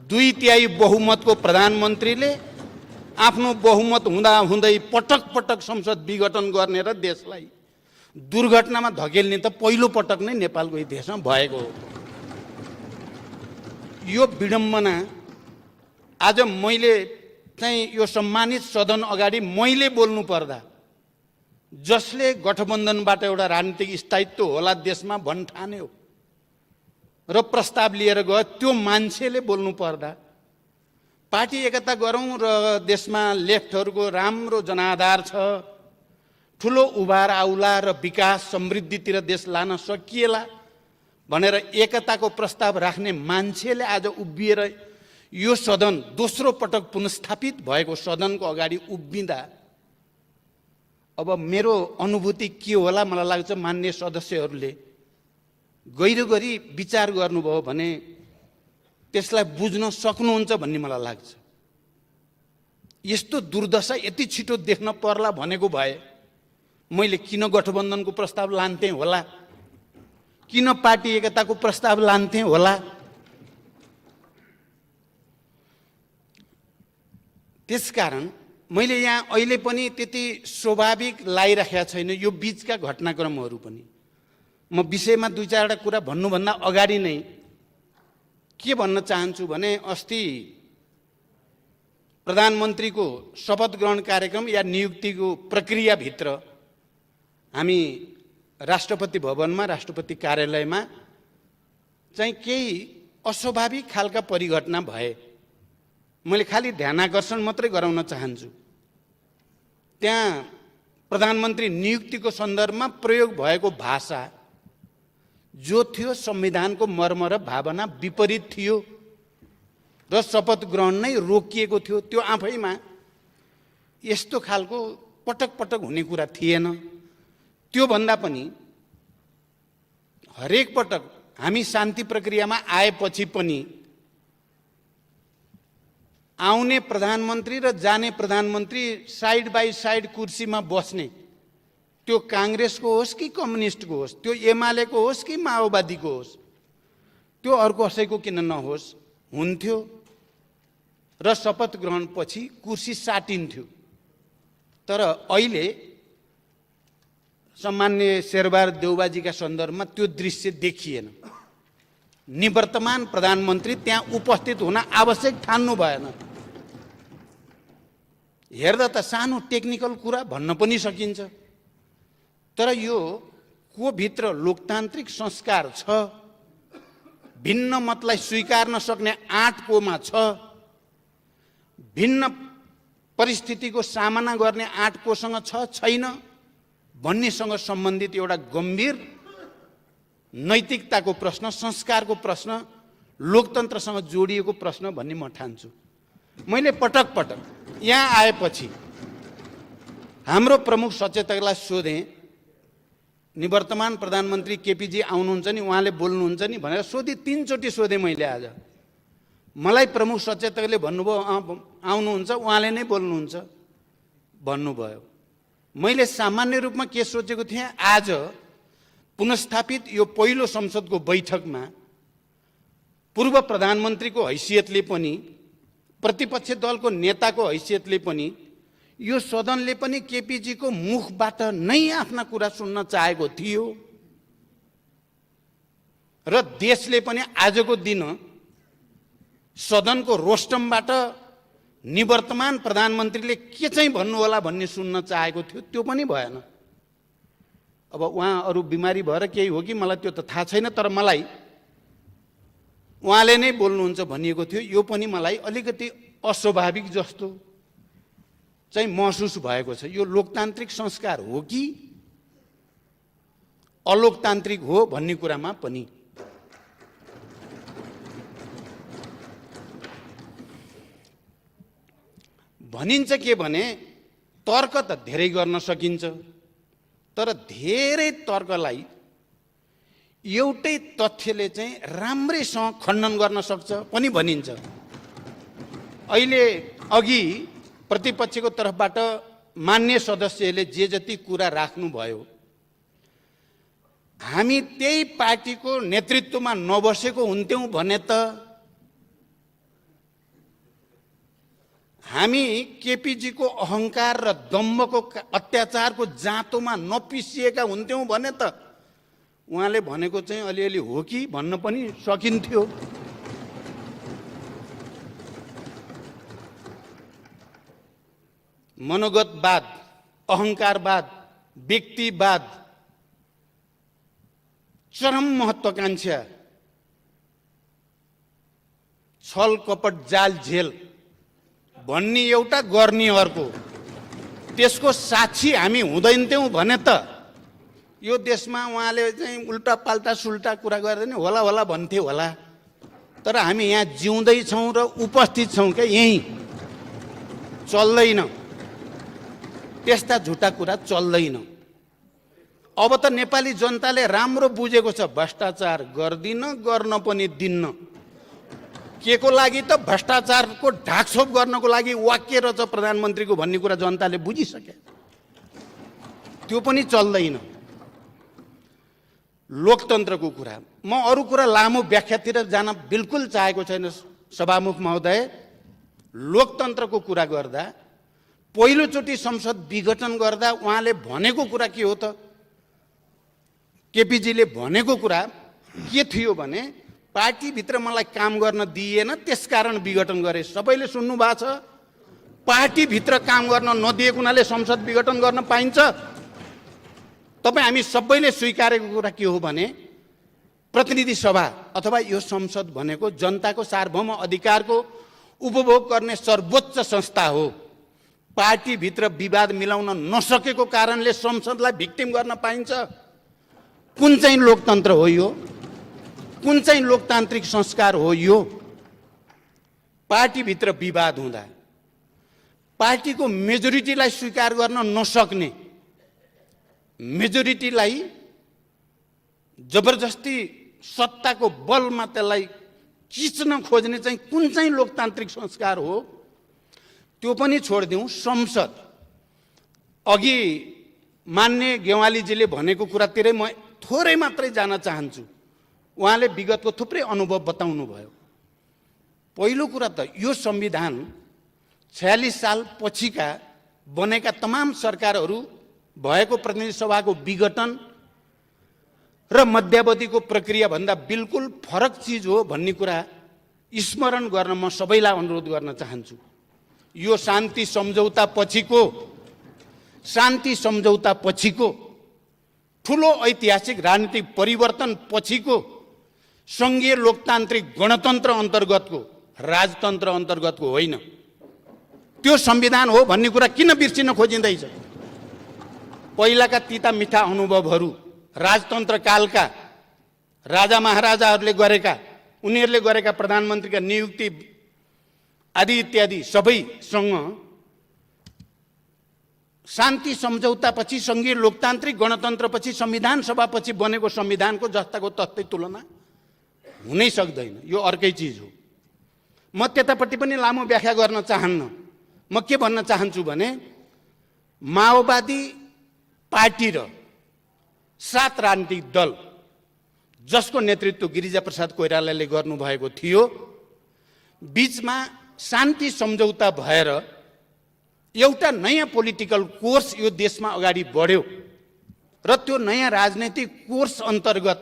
2/3 बहुमतको प्रधानमन्त्रीले आफ्नो बहुमत हुँदा हुँदै पटक पटक संसद विघटन गर्ने र देशलाई दुर्घटनामा धकेल्ने त पहिलो पटक नै नेपालको इतिहासमा भएको हो। यो विडम्बना आज मैले चाहिँ यो सम्मानित सदन अगाडि मैले बोल्नु पर्दा, जसले गठबन्धनबाट एउटा राजनीतिक स्थायित्व होला देशमा भन्ठान्यो र प्रस्ताव लिएर गयो, त्यो मान्छेले बोल्नु पर्दा, पार्टी एकता गरौँ र देशमा लेफ्टहरूको राम्रो जनाधार छ, ठुलो उभार आउला र विकास समृद्धितिर देश लान सकिएला भनेर एकताको प्रस्ताव राख्ने मान्छेले आज उभिएर यो सदन दोस्रो पटक पुनर्स्थापित भएको सदनको अगाडि उभिँदा अब मेरो अनुभूति के होला? मलाई लाग्छ मान्य सदस्यहरूले गहिरो गरी विचार गर्नुभयो भने त्यसलाई बुझ्न सक्नुहुन्छ भन्ने मलाई लाग्छ। यस्तो दुर्दशा यति छिटो देख्न पर्ला भनेको भए मैले किन गठबन्धनको प्रस्ताव लान्थेँ होला, किन पार्टी एकताको प्रस्ताव लान्थेँ होला। त्यसकारण मैले यहाँ अहिले पनि त्यति स्वाभाविक लागिराखेका छैन यो बीचका घटनाक्रमहरू पनि। म विषयमा 2-4वटा कुरा भन्नुभन्दा अगाडि नै के भन्न चाहन्छु भने, अस्ति प्रधानमन्त्रीको शपथ ग्रहण कार्यक्रम या नियुक्तिको प्रक्रियाभित्र हामी राष्ट्रपति भवनमा, राष्ट्रपति कार्यालयमा चाहिँ केही अस्वाभाविक खालका परिघटना भए। मैले खालि ध्यानाकर्षण मात्रै गराउन चाहन्छु। त्यहाँ प्रधानमन्त्री नियुक्तिको सन्दर्भमा प्रयोग भएको भाषा जो थियो संविधानको मर्म र भावना विपरीत थियो र शपथ ग्रहण नै रोकिएको थियो। त्यो आफैमा यस्तो खालको पटक पटक हुने कुरा थिएन। त्यो भन्दा पनि हरेक पटक हामी शान्ति प्रक्रियामा आएपछि पनि आउने प्रधानमन्त्री र जाने प्रधानमन्त्री साइड बाई साइड कुर्सीमा बस्ने, त्यो काङ्ग्रेसको होस् कि कम्युनिस्टको होस्, त्यो एमालेको होस् कि माओवादीको होस्, त्यो अर्को कसैको किन नहोस्, हुन्थ्यो र शपथ ग्रहणपछि कुर्सी साटिन्थ्यो। तर अहिले सम्मान्य शेरबहादुर देउबाजीका सन्दर्भमा त्यो दृश्य देखिएन। निवर्तमान प्रधानमन्त्री त्यहाँ उपस्थित हुन आवश्यक ठान्नु भएन। हेर्दा त सानो टेक्निकल कुरा भन्न पनि सकिन्छ, तर यो को भित्र लोकतान्त्रिक संस्कार छ, भिन्न मतलाई स्वीकार नसक्ने आँट कोमा छ, भिन्न परिस्थितिको सामना गर्ने आँट कोसँग छ छैन भन्नेसँग सम्बन्धित एउटा गम्भीर नैतिकताको प्रश्न, संस्कारको प्रश्न, लोकतन्त्रसँग जोडिएको प्रश्न भन्ने म ठान्छु। मैले पटक पटक यहाँ आएपछि हाम्रो प्रमुख सचेतकलाई सोधेँ, निवर्तमान प्रधानमन्त्री केपीजी आउनुहुन्छ नि, उहाँले बोल्नुहुन्छ नि भनेर सोधेँ। 3 चोटि सोधेँ मैले आज। मलाई प्रमुख सचेतकले भन्नुभयो आउनुहुन्छ, उहाँले नै बोल्नुहुन्छ भन्नुभयो। मैले सामान्य रूपमा के सोचेको थिएँ, आज पुनस्थापित यो पहिलो संसदको बैठकमा पूर्व प्रधानमन्त्रीको हैसियतले पनि, प्रतिपक्ष दलको नेताको हैसियतले पनि, यो सदनले पनि केपीजीको मुखबाट नै आफ्ना कुरा सुन्न चाहेको थियो र देशले पनि आजको दिन सदनको रोस्टमबाट निवर्तमान प्रधानमन्त्रीले के चाहिँ भन्नु होला भन्ने सुन्न चाहेको थियो। त्यो पनि भएन। अब उहाँ अरू बिमारी भएर केही हो कि मलाई त्यो त थाहा छैन, तर मलाई उहाँले नै बोल्नुहुन्छ भनिएको थियो। यो पनि मलाई अलिकति अस्वाभाविक जस्तो चाहिँ महसुस भएको छ। यो लोकतान्त्रिक संस्कार हो कि अलोकतान्त्रिक हो भन्ने कुरामा पनि भनिन्छ के भने तर्क त धेरै गर्न सकिन्छ, तर धेरै तर्कलाई एउटै तथ्यले चाहिँ राम्रैसँग खण्डन गर्न सक्छ पनि भनिन्छ। अहिले अघि प्रतिपक्षको तर्फबाट मान्य सदस्यले जे जति कुरा राख्नुभयो, हामी त्यही पार्टीको नेतृत्वमा नबसेको हुन्थ्यौँ भने त हामी केपीजीको अहङ्कार र दम्भको अत्याचारको जाँतोमा नपिसिएका हुन्थ्यौँ भने त उहाँले भनेको चाहिँ अलिअलि हो कि भन्न पनि सकिन्थ्यो। मनोगतवाद, अहङ्कारवाद, व्यक्तिवाद, चरम महत्वाकांक्षा, छल कपट जाल झेल भन्ने एउटा गर्ने अर्को, त्यसको साक्षी हामी हुँदैनथ्यौँ भने त यो देशमा उहाँले चाहिँ उल्टा पाल्टा सुल्टा कुरा गर्दैन होला होला भन्थे होला। तर हामी यहाँ जिउँदैछौँ र उपस्थित छौँ क्या, यहीँ चल्दैन, त्यस्ता झुटा कुरा चल्दैन। अब त नेपाली जनताले राम्रो बुझेको छ, भ्रष्टाचार गर्दिन, गर्न पनि दिन्न। के को लागि त भ्रष्टाचारको ढाकछोप गर्नको लागि वाक्य रहेछ प्रधानमन्त्रीको भन्ने कुरा जनताले बुझिसके, त्यो पनि चल्दैन। लोकतन्त्रको कुरा, म अरू कुरा लामो व्याख्यातिर जान बिल्कुल चाहेको छैन सभामुख महोदय। लोकतन्त्रको कुरा गर्दा पहिलोचोटि संसद विघटन गर्दा उहाँले भनेको कुरा के हो त? केपीजीले भनेको कुरा के थियो भने पार्टीभित्र मलाई काम गर्न दिएन त्यसकारण विघटन गरे। सबैले सुन्नु भएको छ, पार्टीभित्र काम गर्न नदिएको हुनाले संसद विघटन गर्न पाइन्छ? तपाईँ हामी सबैले स्वीकारेको कुरा के हो भने प्रतिनिधि सभा अथवा यो संसद भनेको जनताको सार्वभौम अधिकारको उपभोग गर्ने सर्वोच्च संस्था हो। पार्टीभित्र विवाद मिलाउन नसकेको कारणले संसदलाई भिक्टिम गर्न पाइन्छ? कुन चाहिँ लोकतन्त्र हो यो? कुन चाहिँ लोकतान्त्रिक संस्कार हो यो? पार्टीभित्र विवाद हुँदा पार्टीको मेजोरिटीलाई स्वीकार गर्न नसक्ने, मेजोरिटीलाई जबरजस्ती सत्ताको बलमा त्यसलाई खिच्न खोज्ने चाहिँ कुन चाहिँ लोकतान्त्रिक संस्कार हो त्यो पनि छोडिदिउँ। संसद अघि मान्य गेवालीजीले भनेको कुरातिरै म थोरै मात्रै जान चाहन्छु। उहाँले विगतको थुप्रै अनुभव बताउनु भयो। पहिलो कुरा त यो संविधान 46 साल पछिका बनेका तमाम सरकारहरू भएको प्रतिनिधि सभाको विघटन र मध्यावधिको प्रक्रिया भन्दा बिल्कुल फरक चिज हो भन्ने कुरा स्मरण गर्न म सबैलाई अनुरोध गर्न चाहन्छु। यो शान्ति सम्झौता पछिको ठुलो ऐतिहासिक राजनीतिक परिवर्तन पछिको सङ्घीय लोकतान्त्रिक गणतन्त्र अन्तर्गतको राजतन्त्र अन्तर्गतको होइन। त्यो संविधान हो भन्ने कुरा किन बिर्सिन खोजिँदैछ? पहिलाका तिता मिठा अनुभवहरू राजतन्त्र कालका राजा महाराजाहरूले गरेका, उनीहरूले गरेका प्रधानमन्त्रीका नियुक्ति आदि इत्यादि सबैसँग शान्ति सम्झौतापछि सङ्घीय लोकतान्त्रिक गणतन्त्रपछि संविधान सभापछि बनेको संविधानको जस्ताको तस्तै तुलना हुनै सक्दैन। यो अर्कै चिज हो। म त्यतापट्टि पनि लामो व्याख्या गर्न चाहन्न। म के भन्न चाहन्छु भने माओवादी पार्टी र 7 राजनीतिक दल जसको नेतृत्व गिरिजाप्रसाद कोइरालाले गर्नुभएको थियो, बीचमा शान्ति सम्झौता भएर एउटा नयाँ पोलिटिकल कोर्स यो देशमा अगाडि बढ्यो र त्यो नयाँ राजनैतिक कोर्स अन्तर्गत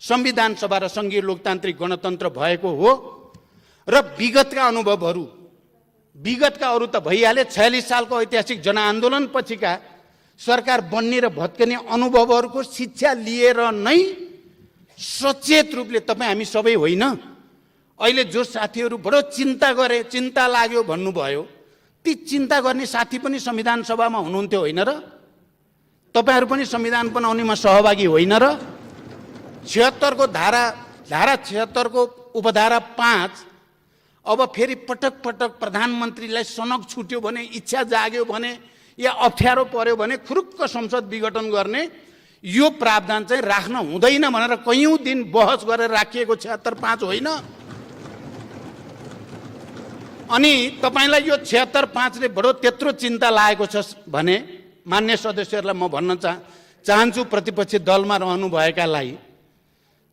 संविधान सभा र सङ्घीय लोकतान्त्रिक गणतन्त्र भएको हो। र विगतका अनुभवहरू, विगतका अरू त भइहाले, 46 सालको ऐतिहासिक जनआन्दोलन पछिका सरकार बन्ने र भत्कने अनुभवहरूको शिक्षा लिएर नै सचेत रूपले तपाईँ हामी सबै होइन, अहिले जो साथीहरू बडो चिन्ता लाग्यो भन्नुभयो, ती चिन्ता गर्ने साथी पनि संविधान सभामा हुनुहुन्थ्यो होइन र? तपाईँहरू पनि संविधान बनाउनेमा सहभागी होइन र? 76 को धारा 76 को उपधारा 5 अब फेरि पटक पटक प्रधानमन्त्रीलाई सनक छुट्यो भने, इच्छा जाग्यो भने या अप्ठ्यारो पर्यो भने खुरुक्क संसद विघटन गर्ने यो प्रावधान चाहिँ राख्न हुँदैन भनेर कैयौँ दिन बहस गरेर राखिएको 76(5) होइन। अनि तपाईँलाई यो 76(5) ले बडो त्यत्रो चिन्ता लागेको छ भने मान्य सदस्यहरूलाई म भन्न चाहन्छु, प्रतिपक्षी दलमा रहनुभएकालाई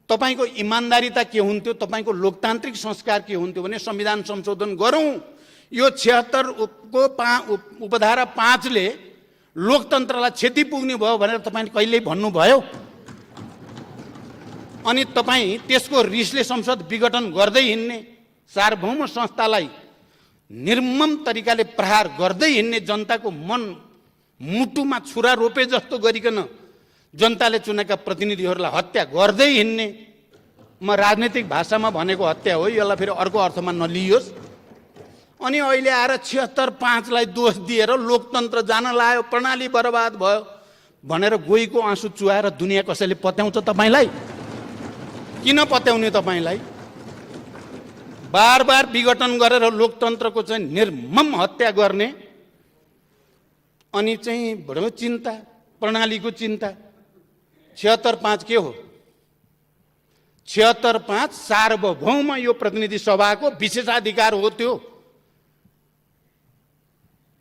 तपाईँको इमान्दारिता के हुन्थ्यो, तपाईँको लोकतान्त्रिक संस्कार के हुन्थ्यो भने संविधान संशोधन गरौँ। यो 76 को उपधारा 5 ले लोकतन्त्रलाई क्षति पुग्ने भयो भनेर तपाईँले कहिल्यै भन्नुभयो? अनि तपाईँ त्यसको रिसले संसद विघटन गर्दै हिँड्ने, सार्वभौम संस्थालाई निर्मम तरिकाले प्रहार गर्दै हिँड्ने, जनताको मन मुटुमा छुरा रोपे जस्तो गरिकन जनताले चुनेका प्रतिनिधिहरूलाई हत्या गर्दै हिँड्ने, म राजनीतिक भाषामा भनेको हत्या हो, यसलाई फेरि अर्को अर्थमा नलियोस्। अनि अहिले आएर 76(5) लाई दोष दिएर लोकतन्त्र जान लाग्यो, प्रणाली बर्बाद भयो भनेर गोहीको आँसु चुहाएर दुनियाँ कसैले पत्याउँछ तपाईँलाई? किन पत्याउने तपाईँलाई? बार बार विघटन गरेर लोकतन्त्रको चाहिँ निर्मम हत्या गर्ने, अनि चाहिँ बडो चिन्ता, प्रणालीको चिन्ता। 76(5) के हो? 76(5) सार्वभौम यो प्रतिनिधि सभाको विशेषाधिकार हो। त्यो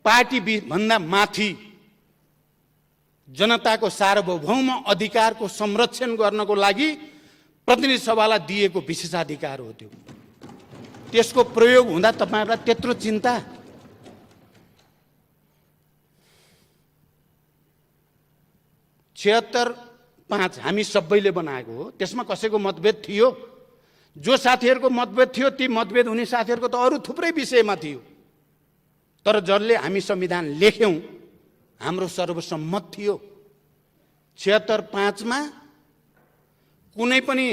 पार्टी भन्दा माथि जनताको सार्वभौम अधिकारको संरक्षण गर्नको लागि प्रतिनिधि सभालाई दिएको विशेषाधिकार हो। त्यो त्यसको प्रयोग हुँदा तपाईँहरूलाई त्यत्रो चिन्ता? छिहत्तर 5 हामी सबैले बनाएको हो। त्यसमा कसैको मतभेद थियो? जो साथीहरूको मतभेद थियो ती मतभेद हुने साथीहरूको त अरू थुप्रै विषयमा थियो, तर जसले हामी संविधान लेख्यौं हाम्रो सर्वसम्मत थियो। 76(5) मा कुनै पनि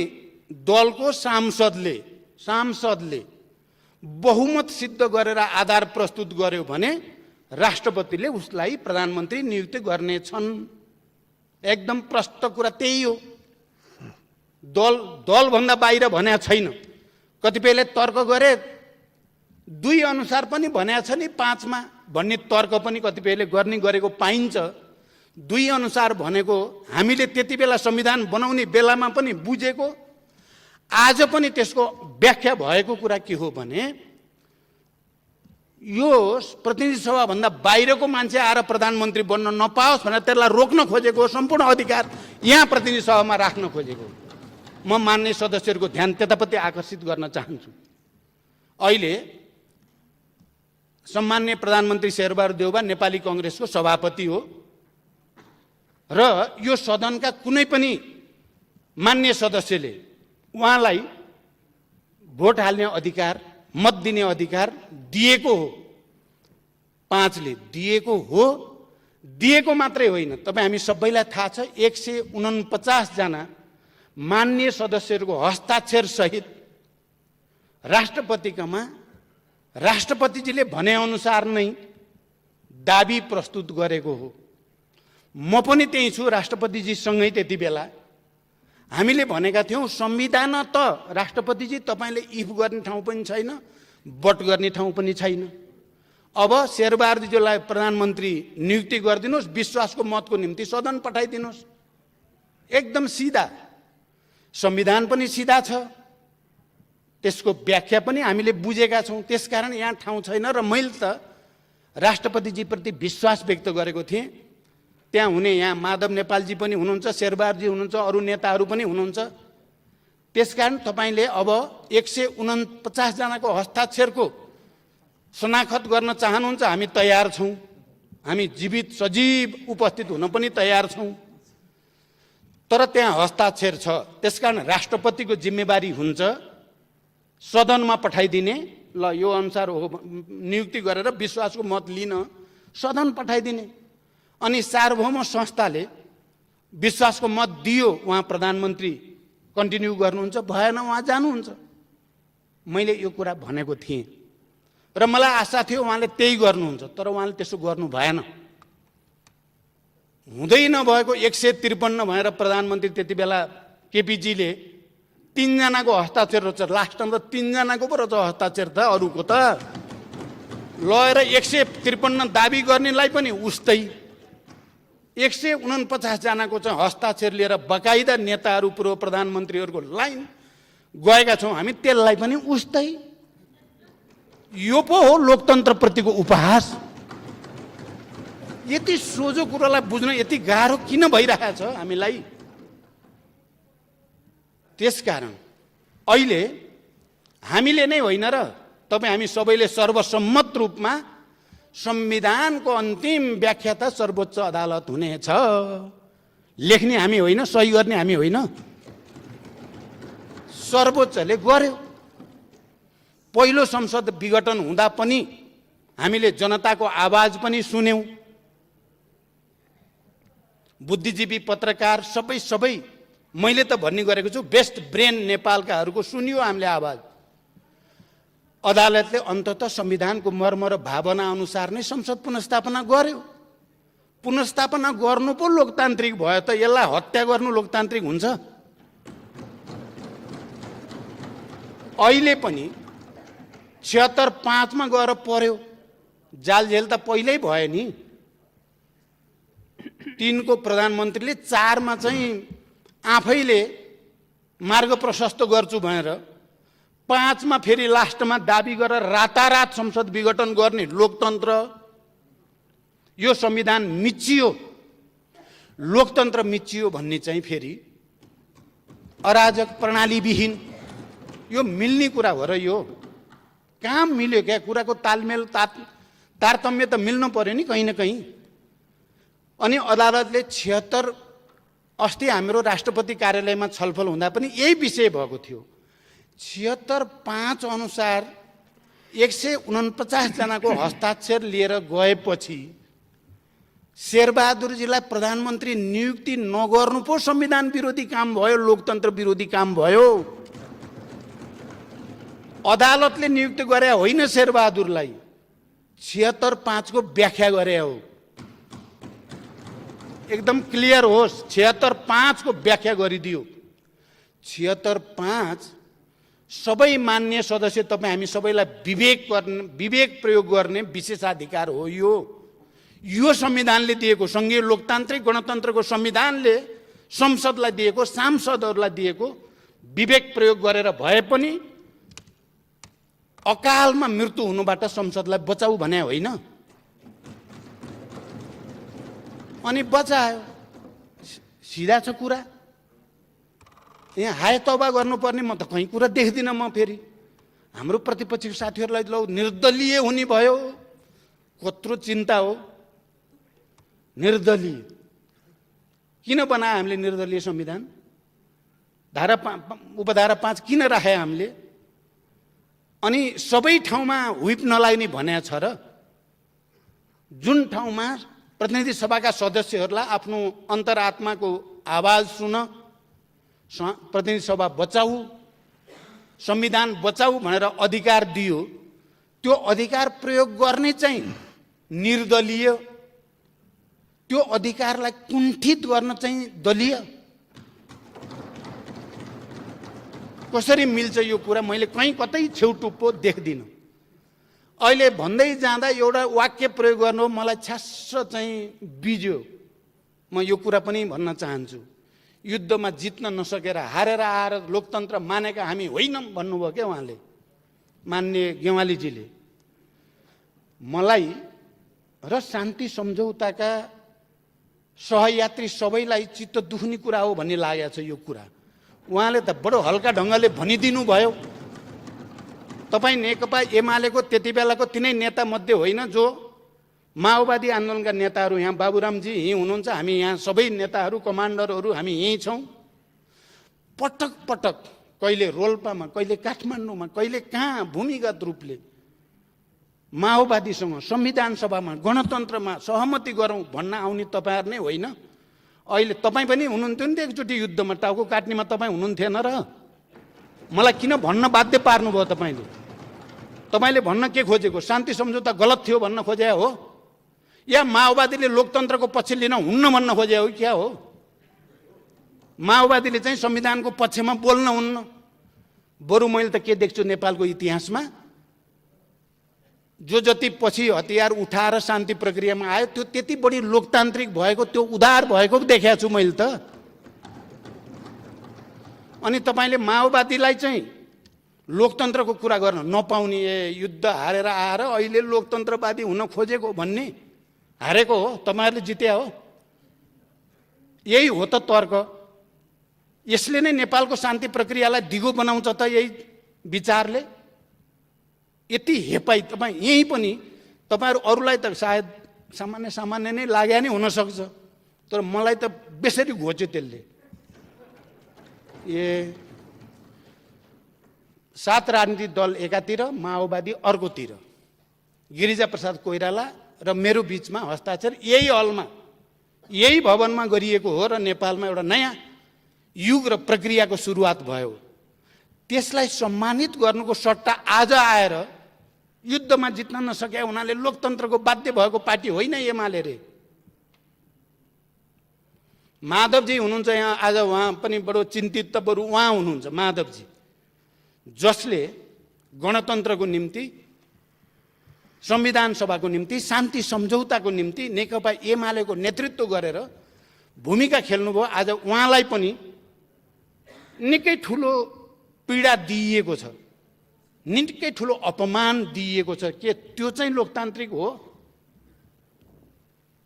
दलको सांसदले बहुमत सिद्ध गरेर आधार प्रस्तुत गर्यो भने राष्ट्रपतिले उसलाई प्रधानमन्त्री नियुक्त गर्नेछन्। एकदम प्रष्ट कुरा त्यही हो। दल भन्दा बाहिर भनेको छैन। कतिपयले तर्क गरे 2 अनुसार पनि भनेको छ नि 5 मा भन्ने तर्क पनि कतिपयले गर्ने गरेको पाइन्छ। 2 अनुसार भनेको हामीले त्यति बेला संविधान बनाउने बेलामा पनि बुझेको, आज पनि त्यसको व्याख्या भएको कुरा के हो भने यो प्रतिनिधि सभाभन्दा बाहिरको मान्छे आएर प्रधानमन्त्री बन्न नपाओस् भनेर त्यसलाई रोक्न खोजेको सम्पूर्ण अधिकार यहाँ प्रतिनिधि सभामा राख्न खोजेको। म मान्य सदस्यहरूको ध्यान त्यतापट्टि आकर्षित गर्न चाहन्छु। अहिले सम्माननीय प्रधानमन्त्री शेरबहादुर देउबा नेपाली कङ्ग्रेसको सभापति हो र यो सदनका कुनै पनि मान्य सदस्यले उहाँलाई भोट हाल्ने अधिकार, मत दिने अधिकार दिएको हो। 5 ले दिएको हो। दिएको मात्रै होइन, तपाईँ हामी सबैलाई थाहा छ 149 जना मान्य सदस्यहरूको हस्ताक्षर सहित राष्ट्रपतिकामा राष्ट्रपतिजीले भने अनुसार नै दाबी प्रस्तुत गरेको हो। म पनि त्यही छु राष्ट्रपतिजीसँगै। त्यति बेला हामीले भनेका थियौँ संविधान त राष्ट्रपतिजी तपाईँले इफ गर्ने ठाउँ पनि छैन, बट गर्ने ठाउँ पनि छैन। अब शेरबहादुरजीलाई प्रधानमन्त्री नियुक्ति गरिदिनुहोस्, विश्वासको मतको निम्ति सदन पठाइदिनुहोस्। एकदम सिधा। संविधान पनि सिधा छ, त्यसको व्याख्या पनि हामीले बुझेका छौँ। त्यसकारण यहाँ ठाउँ छैन र मैले त राष्ट्रपतिजीप्रति विश्वास व्यक्त गरेको थिएँ। त्यहाँ हुने यहाँ माधव नेपालजी पनि हुनुहुन्छ, शेरबहादुरजी हुनुहुन्छ, अरू नेताहरू पनि हुनुहुन्छ। त्यसकारण तपाईँले अब 149 जनाको हस्ताक्षरको शनाखत गर्न चाहनुहुन्छ, हामी तयार छौँ। हामी जीवित सजीव उपस्थित हुन पनि तयार छौँ। तर त्यहाँ हस्ताक्षर छ, त्यसकारण राष्ट्रपतिको जिम्मेवारी हुन्छ सदनमा पठाइदिने। ल यो अनुसार हो नियुक्ति गरेर विश्वासको मत लिन सदन पठाइदिने। अनि सार्वभौम संस्थाले विश्वासको मत दियो, उहाँ प्रधानमन्त्री कन्टिन्यू गर्नुहुन्छ, भएन उहाँ जानुहुन्छ। मैले यो कुरा भनेको थिएँ र मलाई आशा थियो उहाँले त्यही गर्नुहुन्छ, तर उहाँले त्यसो गर्नु भएन। हुँदै नभएको 153 भएर प्रधानमन्त्री त्यति बेला केपीजीले 3 जनाको हस्ताक्षर रहेछ। लास्टमा त 3 जनाको पो रहेछ हस्ताक्षर त, अरूको त लगेर 153 दाबी गर्नेलाई पनि उस्तै। 149 जनाको चाहिँ हस्ताक्षर लिएर बकाइदा नेताहरू, पूर्व प्रधानमन्त्रीहरूको लाइन गएका छौँ हामी, त्यसलाई पनि उस्तै। यो पो हो लोकतन्त्रप्रतिको उपहास। यति सोझो कुरालाई बुझ्न यति गाह्रो किन भइरहेछ हामीलाई? त्यसकारण अहिले हामीले नै होइन र तपाईँ हामी सबैले सर्वसम्मत रूपमा संविधानको अन्तिम व्याख्या त सर्वोच्च अदालत हुनेछ। लेख्ने हामी होइन, सही गर्ने हामी होइन, सर्वोच्चले गर्यो। पहिलो संसद विघटन हुँदा पनि हामीले जनताको आवाज पनि सुन्यौँ। बुद्धिजीवी, पत्रकार सबै मैले त भन्ने गरेको छु, बेस्ट ब्रेन नेपालकाहरूको सुनियो हामीले आवाज। अदालतले अन्ततः संविधानको मर्म र भावना अनुसार नै संसद पुनर्स्थापना गर्यो। पुनर्स्थापना गर्नु पो लोकतान्त्रिक भयो त यसलाई हत्या गर्नु लोकतान्त्रिक हुन्छ? अहिले पनि 76-5 मा गएर पर्यो। जालझेल त पहिल्यै भयो नि। 3 को प्रधानमन्त्रीले 4 मा चाहिँ आफैले मार्ग प्रशस्त गर्छु भनेर 5 मा फेरि लास्टमा दाबी गरेर रातारात संसद विघटन गर्ने लोकतन्त्र, यो संविधान मिचियो, लोकतन्त्र मिचियो भन्ने चाहिँ फेरि अराजक प्रणालीविहीन, यो मिल्ने कुरा हो र यो कहाँ मिल्यो? क्या कुराको तालमेल तारतम्य त मिल्नु पर्यो नि कहीँ न कहीँ। अनि अदालतले 76, अस्ति हाम्रो राष्ट्रपति कार्यालयमा छलफल हुँदा पनि यही विषय भएको थियो। 76-5 अनुसार 149 जनाको हस्ताक्षर लिएर गएपछि शेरबहादुरजीलाई प्रधानमन्त्री नियुक्ति नगर्नु पो संविधान विरोधी काम भयो, लोकतन्त्र विरोधी काम भयो। अदालतले नियुक्ति गरे होइन शेरबहादुरलाई, 76-5 को व्याख्या गरे हो। एकदम क्लियर होस्, 76-5 को व्याख्या गरिदियो। 76-5 सबै मान्य सदस्य, तपाईँ हामी सबैलाई विवेक प्रयोग गर्ने विशेषाधिकार हो। यो संविधानले दिएको, सङ्घीय लोकतान्त्रिक गणतन्त्रको संविधानले संसदलाई दिएको, सांसदहरूलाई दिएको विवेक प्रयोग गरेर भए पनि अकालमा मृत्यु हुनुबाट संसदलाई बचाऊ भने होइन। अनि बचायो, सिधा छ कुरा। यहाँ हाय तौबा गर्नुपर्ने म त कहीँ कुरा देख्दिनँ। म फेरि हाम्रो प्रतिपक्षीको साथीहरूलाई लौ निर्दलीय हुने भयो, कत्रो चिन्ता हो। निर्दलीय किन बनायो हामीले? निर्दलीय संविधान उपधारा 5 किन राखे हामीले? अनि सबै ठाउँमा हुइप नलाग्ने भनेको छ र? जुन ठाउँमा प्रतिनिधि सभाका सदस्यहरूलाई आफ्नो अन्तरात्माको आवाज सुन, प्रतिनिधि सभा बचाऊ, संविधान बचाऊ भनेर अधिकार दियो, त्यो अधिकार प्रयोग गर्ने चाहिँ निर्दलीय, त्यो अधिकारलाई कुण्ठित गर्न चाहिँ दलीय। कसरी मिल्छ यो कुरा? मैले कहीँ कतै छेउटुप्पो देख्दिनँ। अहिले भन्दै जाँदा एउटा वाक्य प्रयोग गर्नु मलाई छ्यास्स चाहिँ बिज्यो। म यो कुरा पनि भन्न चाहन्छु, युद्धमा जित्न नसकेर हारेर आएर लोकतन्त्र मानेका हामी होइनौँ भन्नुभयो क्या उहाँले, माननीय गेवालीजीले। मलाई र शान्ति सम्झौताका सहयात्री सबैलाई चित्त दुख्ने कुरा हो भन्ने लागेको छ यो कुरा। उहाँले त बडो हल्का ढङ्गले भनिदिनु भयो। तपाईँ नेकपा एमालेको त्यति बेलाको तिनै नेता मध्ये होइन जो माओवादी आन्दोलनका नेताहरू, यहाँ बाबुरामजी यहीँ हुनुहुन्छ, हामी यहाँ सबै नेताहरू कमान्डरहरू हामी यहीँ छौँ। पटक पटक कहिले रोल्पामा, कहिले काठमाडौँमा, कहिले कहाँ भूमिगत रूपले माओवादीसँग संविधान सभामा गणतन्त्रमा सहमति गरौँ भन्न आउने तपाईँहरू नै होइन? अहिले तपाईँ पनि हुनुहुन्थ्यो नि त एकचोटि युद्धमा, टाउको काट्नेमा तपाईँ हुनुहुन्थेन र? मलाई किन भन्न बाध्य पार्नुभयो तपाईँले? तपाईँले भन्न के खोजेको? शान्ति सम्झौता गलत थियो भन्न खोजे हो, या माओवादीले लोकतन्त्रको पक्ष लिन हुन्न भन्न खोजे हो? क्या हो? माओवादीले चाहिँ संविधानको पक्षमा बोल्न हुन्न। बरु मैले त के देख्छु नेपालको इतिहासमा, जो जति पछि हतियार उठाएर शान्ति प्रक्रियामा आयो त्यो त्यति बढी लोकतान्त्रिक भएको, त्यो उदार भएको देखेको छु मैले त। अनि तपाईँले माओवादीलाई चाहिँ लोकतन्त्रको कुरा गर्न नपाउने, युद्ध हारेर आएर अहिले लोकतन्त्रवादी हुन खोजेको भन्ने, हारेको हो, तपाईँहरूले जिते हो। यही हो त तर्क। यसले नै नेपालको शान्ति प्रक्रियालाई दिगो बनाउँछ त यही विचारले। यति हेपाई तपाईँ यहीँ पनि, तपाईँहरू अरूलाई त सायद सामान्य नै लाग्या नै हुनसक्छ, तर मलाई त बेसरी घोच्यो त्यसले। 7 राजनीतिक दल एकातिर, माओवादी अर्कोतिर, गिरिजाप्रसाद कोइराला र मेरो बिचमा हस्ताक्षर यही हलमा, यही भवनमा गरिएको हो र नेपालमा एउटा नयाँ युग र प्रक्रियाको सुरुवात भयो। त्यसलाई सम्मानित गर्नुको सट्टा आज आएर युद्धमा जित्न नसके हुनाले लोकतन्त्रको बाध्य भएको पार्टी होइन एमाले रे। माधवजी हुनुहुन्छ यहाँ आज, उहाँ पनि बडो चिन्तित त बरु उहाँ हुनुहुन्छ माधवजी, जसले गणतन्त्रको निम्ति, संविधान सभाको निम्ति, शान्ति सम्झौताको निम्ति नेकपा एमालेको नेतृत्व गरेर भूमिका खेल्नुभयो। आज उहाँलाई पनि निकै ठुलो पीडा दिइएको छ, निकै ठुलो अपमान दिइएको छ। के त्यो चाहिँ लोकतान्त्रिक हो?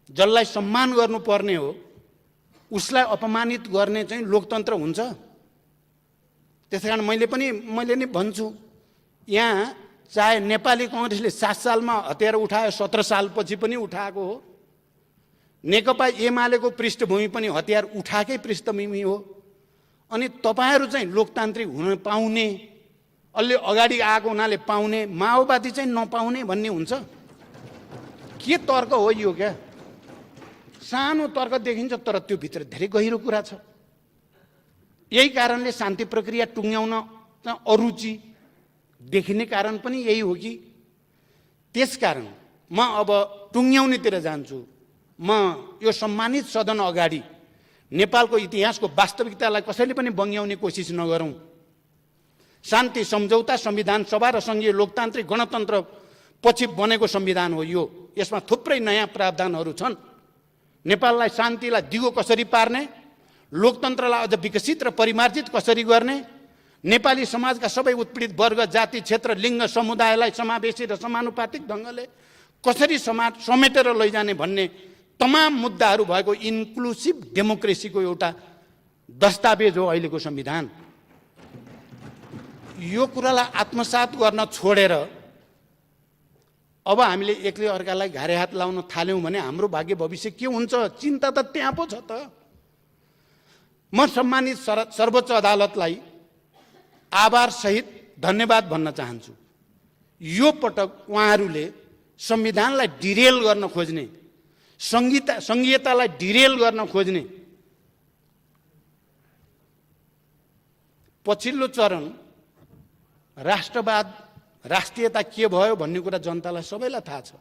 जसलाई सम्मान गर्नुपर्ने हो उसलाई अपमानित गर्ने चाहिँ लोकतन्त्र हुन्छ? त्यसैकारण मैले नै भन्छु, यहाँ चाहे नेपाली कांग्रेसले 7 सालमा हतियार उठायो, 17 सालपछि पनि उठाएको हो। नेकपा एमालेको पृष्ठभूमि पनि हतियार उठाएकै पृष्ठभूमि हो। अनि तपाईँहरू चाहिँ लोकतान्त्रिक हुन पाउने, अलि अगाडि आएको हुनाले पाउने, माओवादी चाहिँ नपाउने भन्ने हुन्छ? के तर्क हो यो? क्या सानो तर्क देखिन्छ, तर त्यो भित्र धेरै गहिरो कुरा छ। यही कारणले शान्ति प्रक्रिया टुङ्ग्याउन अरुचि देखिने कारण पनि यही हो कि त्यसकारण म अब टुङ्ग्याउनेतिर जान्छु। म यो सम्मानित सदन अगाडि नेपालको इतिहासको वास्तविकतालाई कसैले पनि बङ्ग्याउने कोसिस नगरौँ। शान्ति सम्झौता, संविधान सभा र सङ्घीय लोकतान्त्रिक गणतन्त्र पछि बनेको संविधान हो यो। यसमा थुप्रै नयाँ प्रावधानहरू छन्। नेपाललाई, शान्तिलाई दिगो कसरी पार्ने, लोकतन्त्रलाई अझ विकसित र परिमार्जित कसरी गर्ने नेपाली समाजका सबै उत्पीडित वर्ग, जाति, क्षेत्र, लिङ्ग, समुदायलाई समावेशी र समानुपातिक ढङ्गले कसरी समेटेर लैजाने भन्ने तमाम मुद्दाहरू भएको इन्क्लुसिभ डेमोक्रेसीको एउटा दस्तावेज हो अहिलेको संविधान। यो कुरालाई आत्मसात गर्न छोडेर अब हामीले एकले अर्कालाई घारे हात लाउन थाल्यौँ भने हाम्रो भाग्य भविष्य के हुन्छ? चिन्ता त त्यहाँ पो छ त। म सम्मानित सर्वोच्च अदालतलाई आभार सहित धन्यवाद भन्न चाहन्छु। यो पटक उहाँहरूले संविधानलाई डिरेल गर्न खोज्ने, संघीयतालाई डिरेल गर्न खोज्ने पछिल्लो चरण राष्ट्रवाद, राष्ट्रियता के भयो भन्ने कुरा जनतालाई सबैलाई थाहा छ।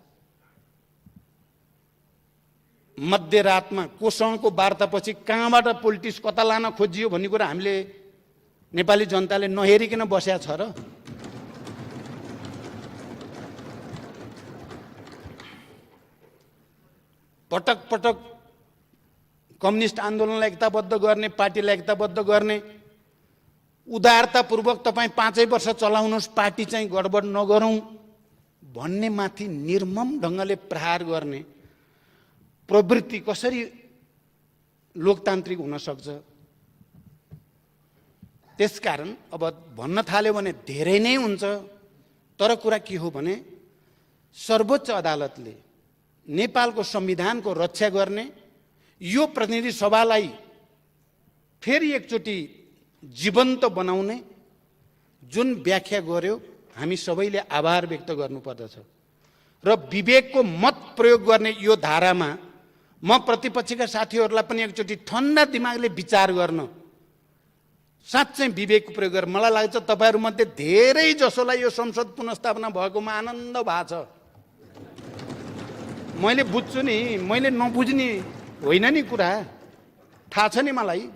मध्यरातमा कोसँगको वार्तापछि कहाँबाट पोलिटिक्स कता लान खोजियो भन्ने कुरा हामीले नेपाली जनताले नहेरिकन बस्या छ र। पटक पटक कम्युनिस्ट आन्दोलनलाई एकताबद्ध गर्ने, पार्टीलाई एकताबद्ध गर्ने, उदारतापूर्वक तपाईँ 5 वर्ष चलाउनुहोस्, पार्टी चाहिँ गडबड नगरौँ भन्ने माथि निर्मम ढङ्गले प्रहार गर्ने प्रवृत्ति कसरी लोकतान्त्रिक हुन सक्छ? त्यसकारण अब भन्न थाल्यो भने धेरै नै हुन्छ। तर कुरा के हो भने सर्वोच्च अदालतले नेपालको संविधानको रक्षा गर्ने, यो प्रतिनिधि सभालाई फेरि एकचोटि जीवन्त बनाउने जुन व्याख्या गर्यो, हामी सबैले आभार व्यक्त गर्नुपर्दछ। र विवेकको मत प्रयोग गर्ने यो धारामा म प्रतिपक्षका साथीहरूलाई पनि एकचोटि ठन्डा दिमागले विचार गर्न, साँच्चै विवेकको प्रयोग गरेर, मलाई लाग्छ तपाईँहरूमध्ये धेरै जसोलाई यो संसद पुनर्स्थापना भएकोमा आनन्द भएको छ। मैले बुझ्छु नि, मैले नबुझ्ने होइन नि कुरा, थाहा छ नि मलाई।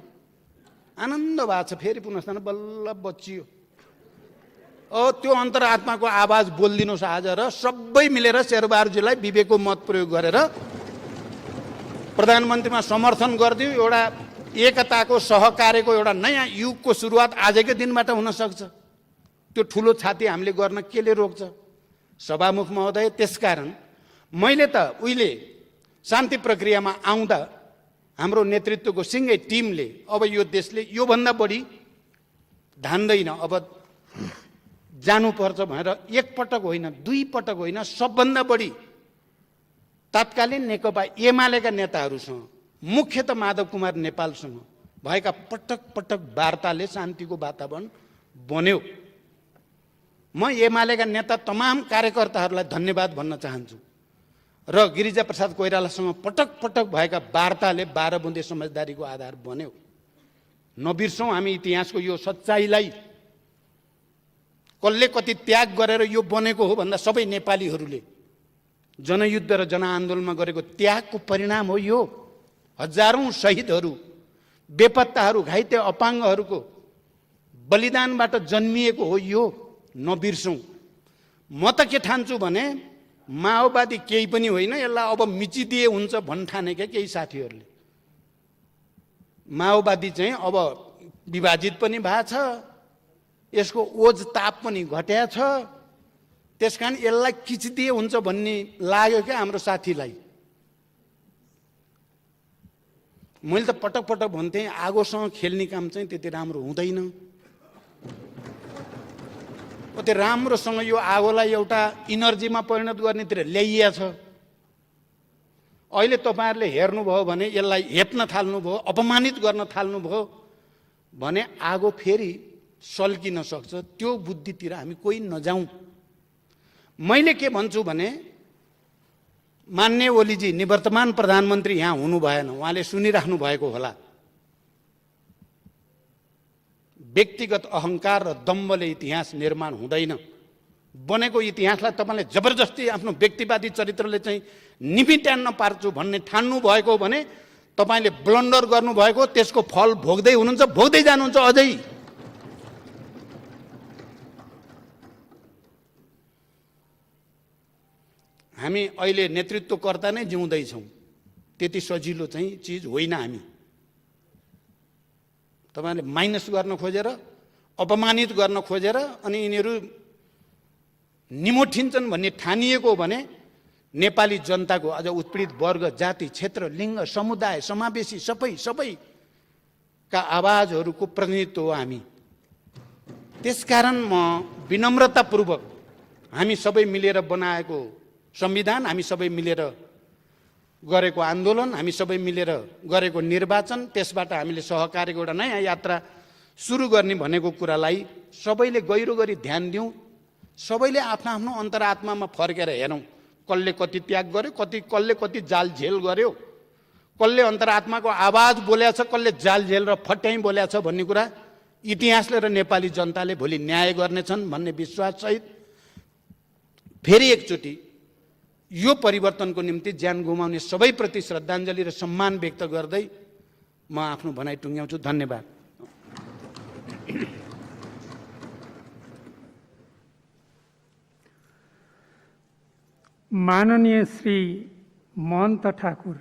आनन्द भएको छ, फेरि पुनर्स्थापना बल्ल बचियो। त्यो अन्तरात्माको आवाज बोलिदिनुहोस् आज, र सबै मिलेर शेरबहादुरजीलाई विवेकको मत प्रयोग गरेर प्रधानमन्त्रीमा समर्थन गरिदियो। एउटा एकताको, सहकार्यको एउटा नयाँ युगको सुरुवात आजकै दिनबाट हुन सक्छ। त्यो ठुलो छाती हामीले गर्न केले रोक्छ? सभामुख महोदय, त्यसकारण मैले त उहिले शान्ति प्रक्रियामा आउँदा हाम्रो नेतृत्वको सिङ्गै टिमले अब यो देशले योभन्दा बढी धान्दैन, अब जानुपर्छ भनेर एकपटक होइन, 2 पटक होइन, सबभन्दा बढी तत्कालीन नेकपा एमालेका नेताहरूसँग, मुख्यतः माधव कुमार नेपालसँग भएका पटक पटक वार्ताले शान्तिको वातावरण बन्यो। म एमालेका नेता तमाम कार्यकर्ताहरूलाई धन्यवाद भन्न चाहन्छु। र गिरिजा प्रसाद कोइरालासँग पटक पटक भएका वार्ताले 12 बुँदे समझदारीको आधार बन्यो। नबिर्सौँ हामी इतिहासको यो सच्चाइलाई। कसले कति त्याग गरेर यो बनेको हो भन्दा सबै नेपालीहरूले जनयुद्ध र जनआन्दोलनमा गरेको त्यागको परिणाम हो यो। हजारौं शहीदहरू, बेपत्ताहरू, घाइते अपाङ्गहरूको बलिदानबाट जन्मिएको हो यो, नबिर्सौँ। म त के ठान्छु भने माओवादी केही पनि होइन, यसलाई अब मिचिदिए हुन्छ भन्ठानेका केही साथीहरूले। माओवादी चाहिँ अब विभाजित पनि भएको छ, यसको ओज ताप पनि घट्या छ, त्यसकारण यसलाई किचिदिए हुन्छ भन्ने लाग्यो क्या हाम्रो साथीलाई। मैले त पटक पटक भन्थेँ आगोसँग खेल्ने काम चाहिँ त्यति राम्रो हुँदैन। त्यो राम्रोसँग यो आगोलाई एउटा इनर्जीमा परिणत गर्नेतिर ल्याइएको छ। अहिले तपाईँहरूले हेर्नुभयो भने यसलाई हेप्न थाल्नुभयो, अपमानित गर्न थाल्नुभयो भने आगो फेरि सल्किन सक्छ। त्यो बुद्धितिर हामी कोही नजाउँ। मैले के भन्छु भने मान्य ओलीजी, निवर्तमान प्रधानमन्त्री यहाँ हुनु भएन, उहाँले सुनिराख्नु भएको होला। व्यक्तिगत अहङ्कार र दम्बले इतिहास निर्माण हुँदैन। बनेको इतिहासलाई तपाईँले जबरजस्ती आफ्नो व्यक्तिवादी चरित्रले चाहिँ निमिट्यान्न पार्छु भन्ने ठान्नु भएको भने तपाईँले ब्लन्डर गर्नुभएको, त्यसको फल भोग्दै हुनुहुन्छ, भोग्दै जानुहुन्छ अझै। हामी अहिले नेतृत्वकर्ता नै जिउँदैछौँ, त्यति सजिलो चाहिँ चिज होइन। हामी तपाईँले माइनस गर्न खोजेर अपमानित गर्न खोजेर अनि यिनीहरू निमोठिन्छन् भन्ने ठानिएको हो भने नेपाली जनताको अझ उत्पीडित वर्ग, जाति, क्षेत्र, लिङ्ग, समुदाय, समावेशी सबैका आवाजहरूको प्रतिनिधित्व हो हामी। त्यसकारण म विनम्रतापूर्वक हामी सबै मिलेर बनाएको संविधान, हामी सबै मिलेर गरेको आन्दोलन, हामी सबै मिलेर गरेको निर्वाचन, त्यसबाट हामीले सहकार्यको एउटा नयाँ यात्रा सुरु गर्ने भनेको कुरालाई सबैले गहिरो गरी ध्यान दिउँ। सबैले आफ्नो आफ्नो अन्तरात्मामा फर्केर हेरौँ, कसले कति त्याग गर्यो, कसले कति जाल झेल गर्यो, कसले अन्तरात्माको आवाज बोलेको छ, कसले जाल झेल र फट्याइ बोलेको छ भन्ने कुरा इतिहासले र नेपाली जनताले भोलि न्याय गर्नेछन् भन्ने विश्वाससहित फेरि एकचोटि यो परिवर्तनको निम्ति ज्यान गुमाउने सबैप्रति श्रद्धाञ्जली र सम्मान व्यक्त गर्दै म आफ्नो भनाइ टुङ्ग्याउँछु। धन्यवाद। माननीय श्री महन्त ठाकुर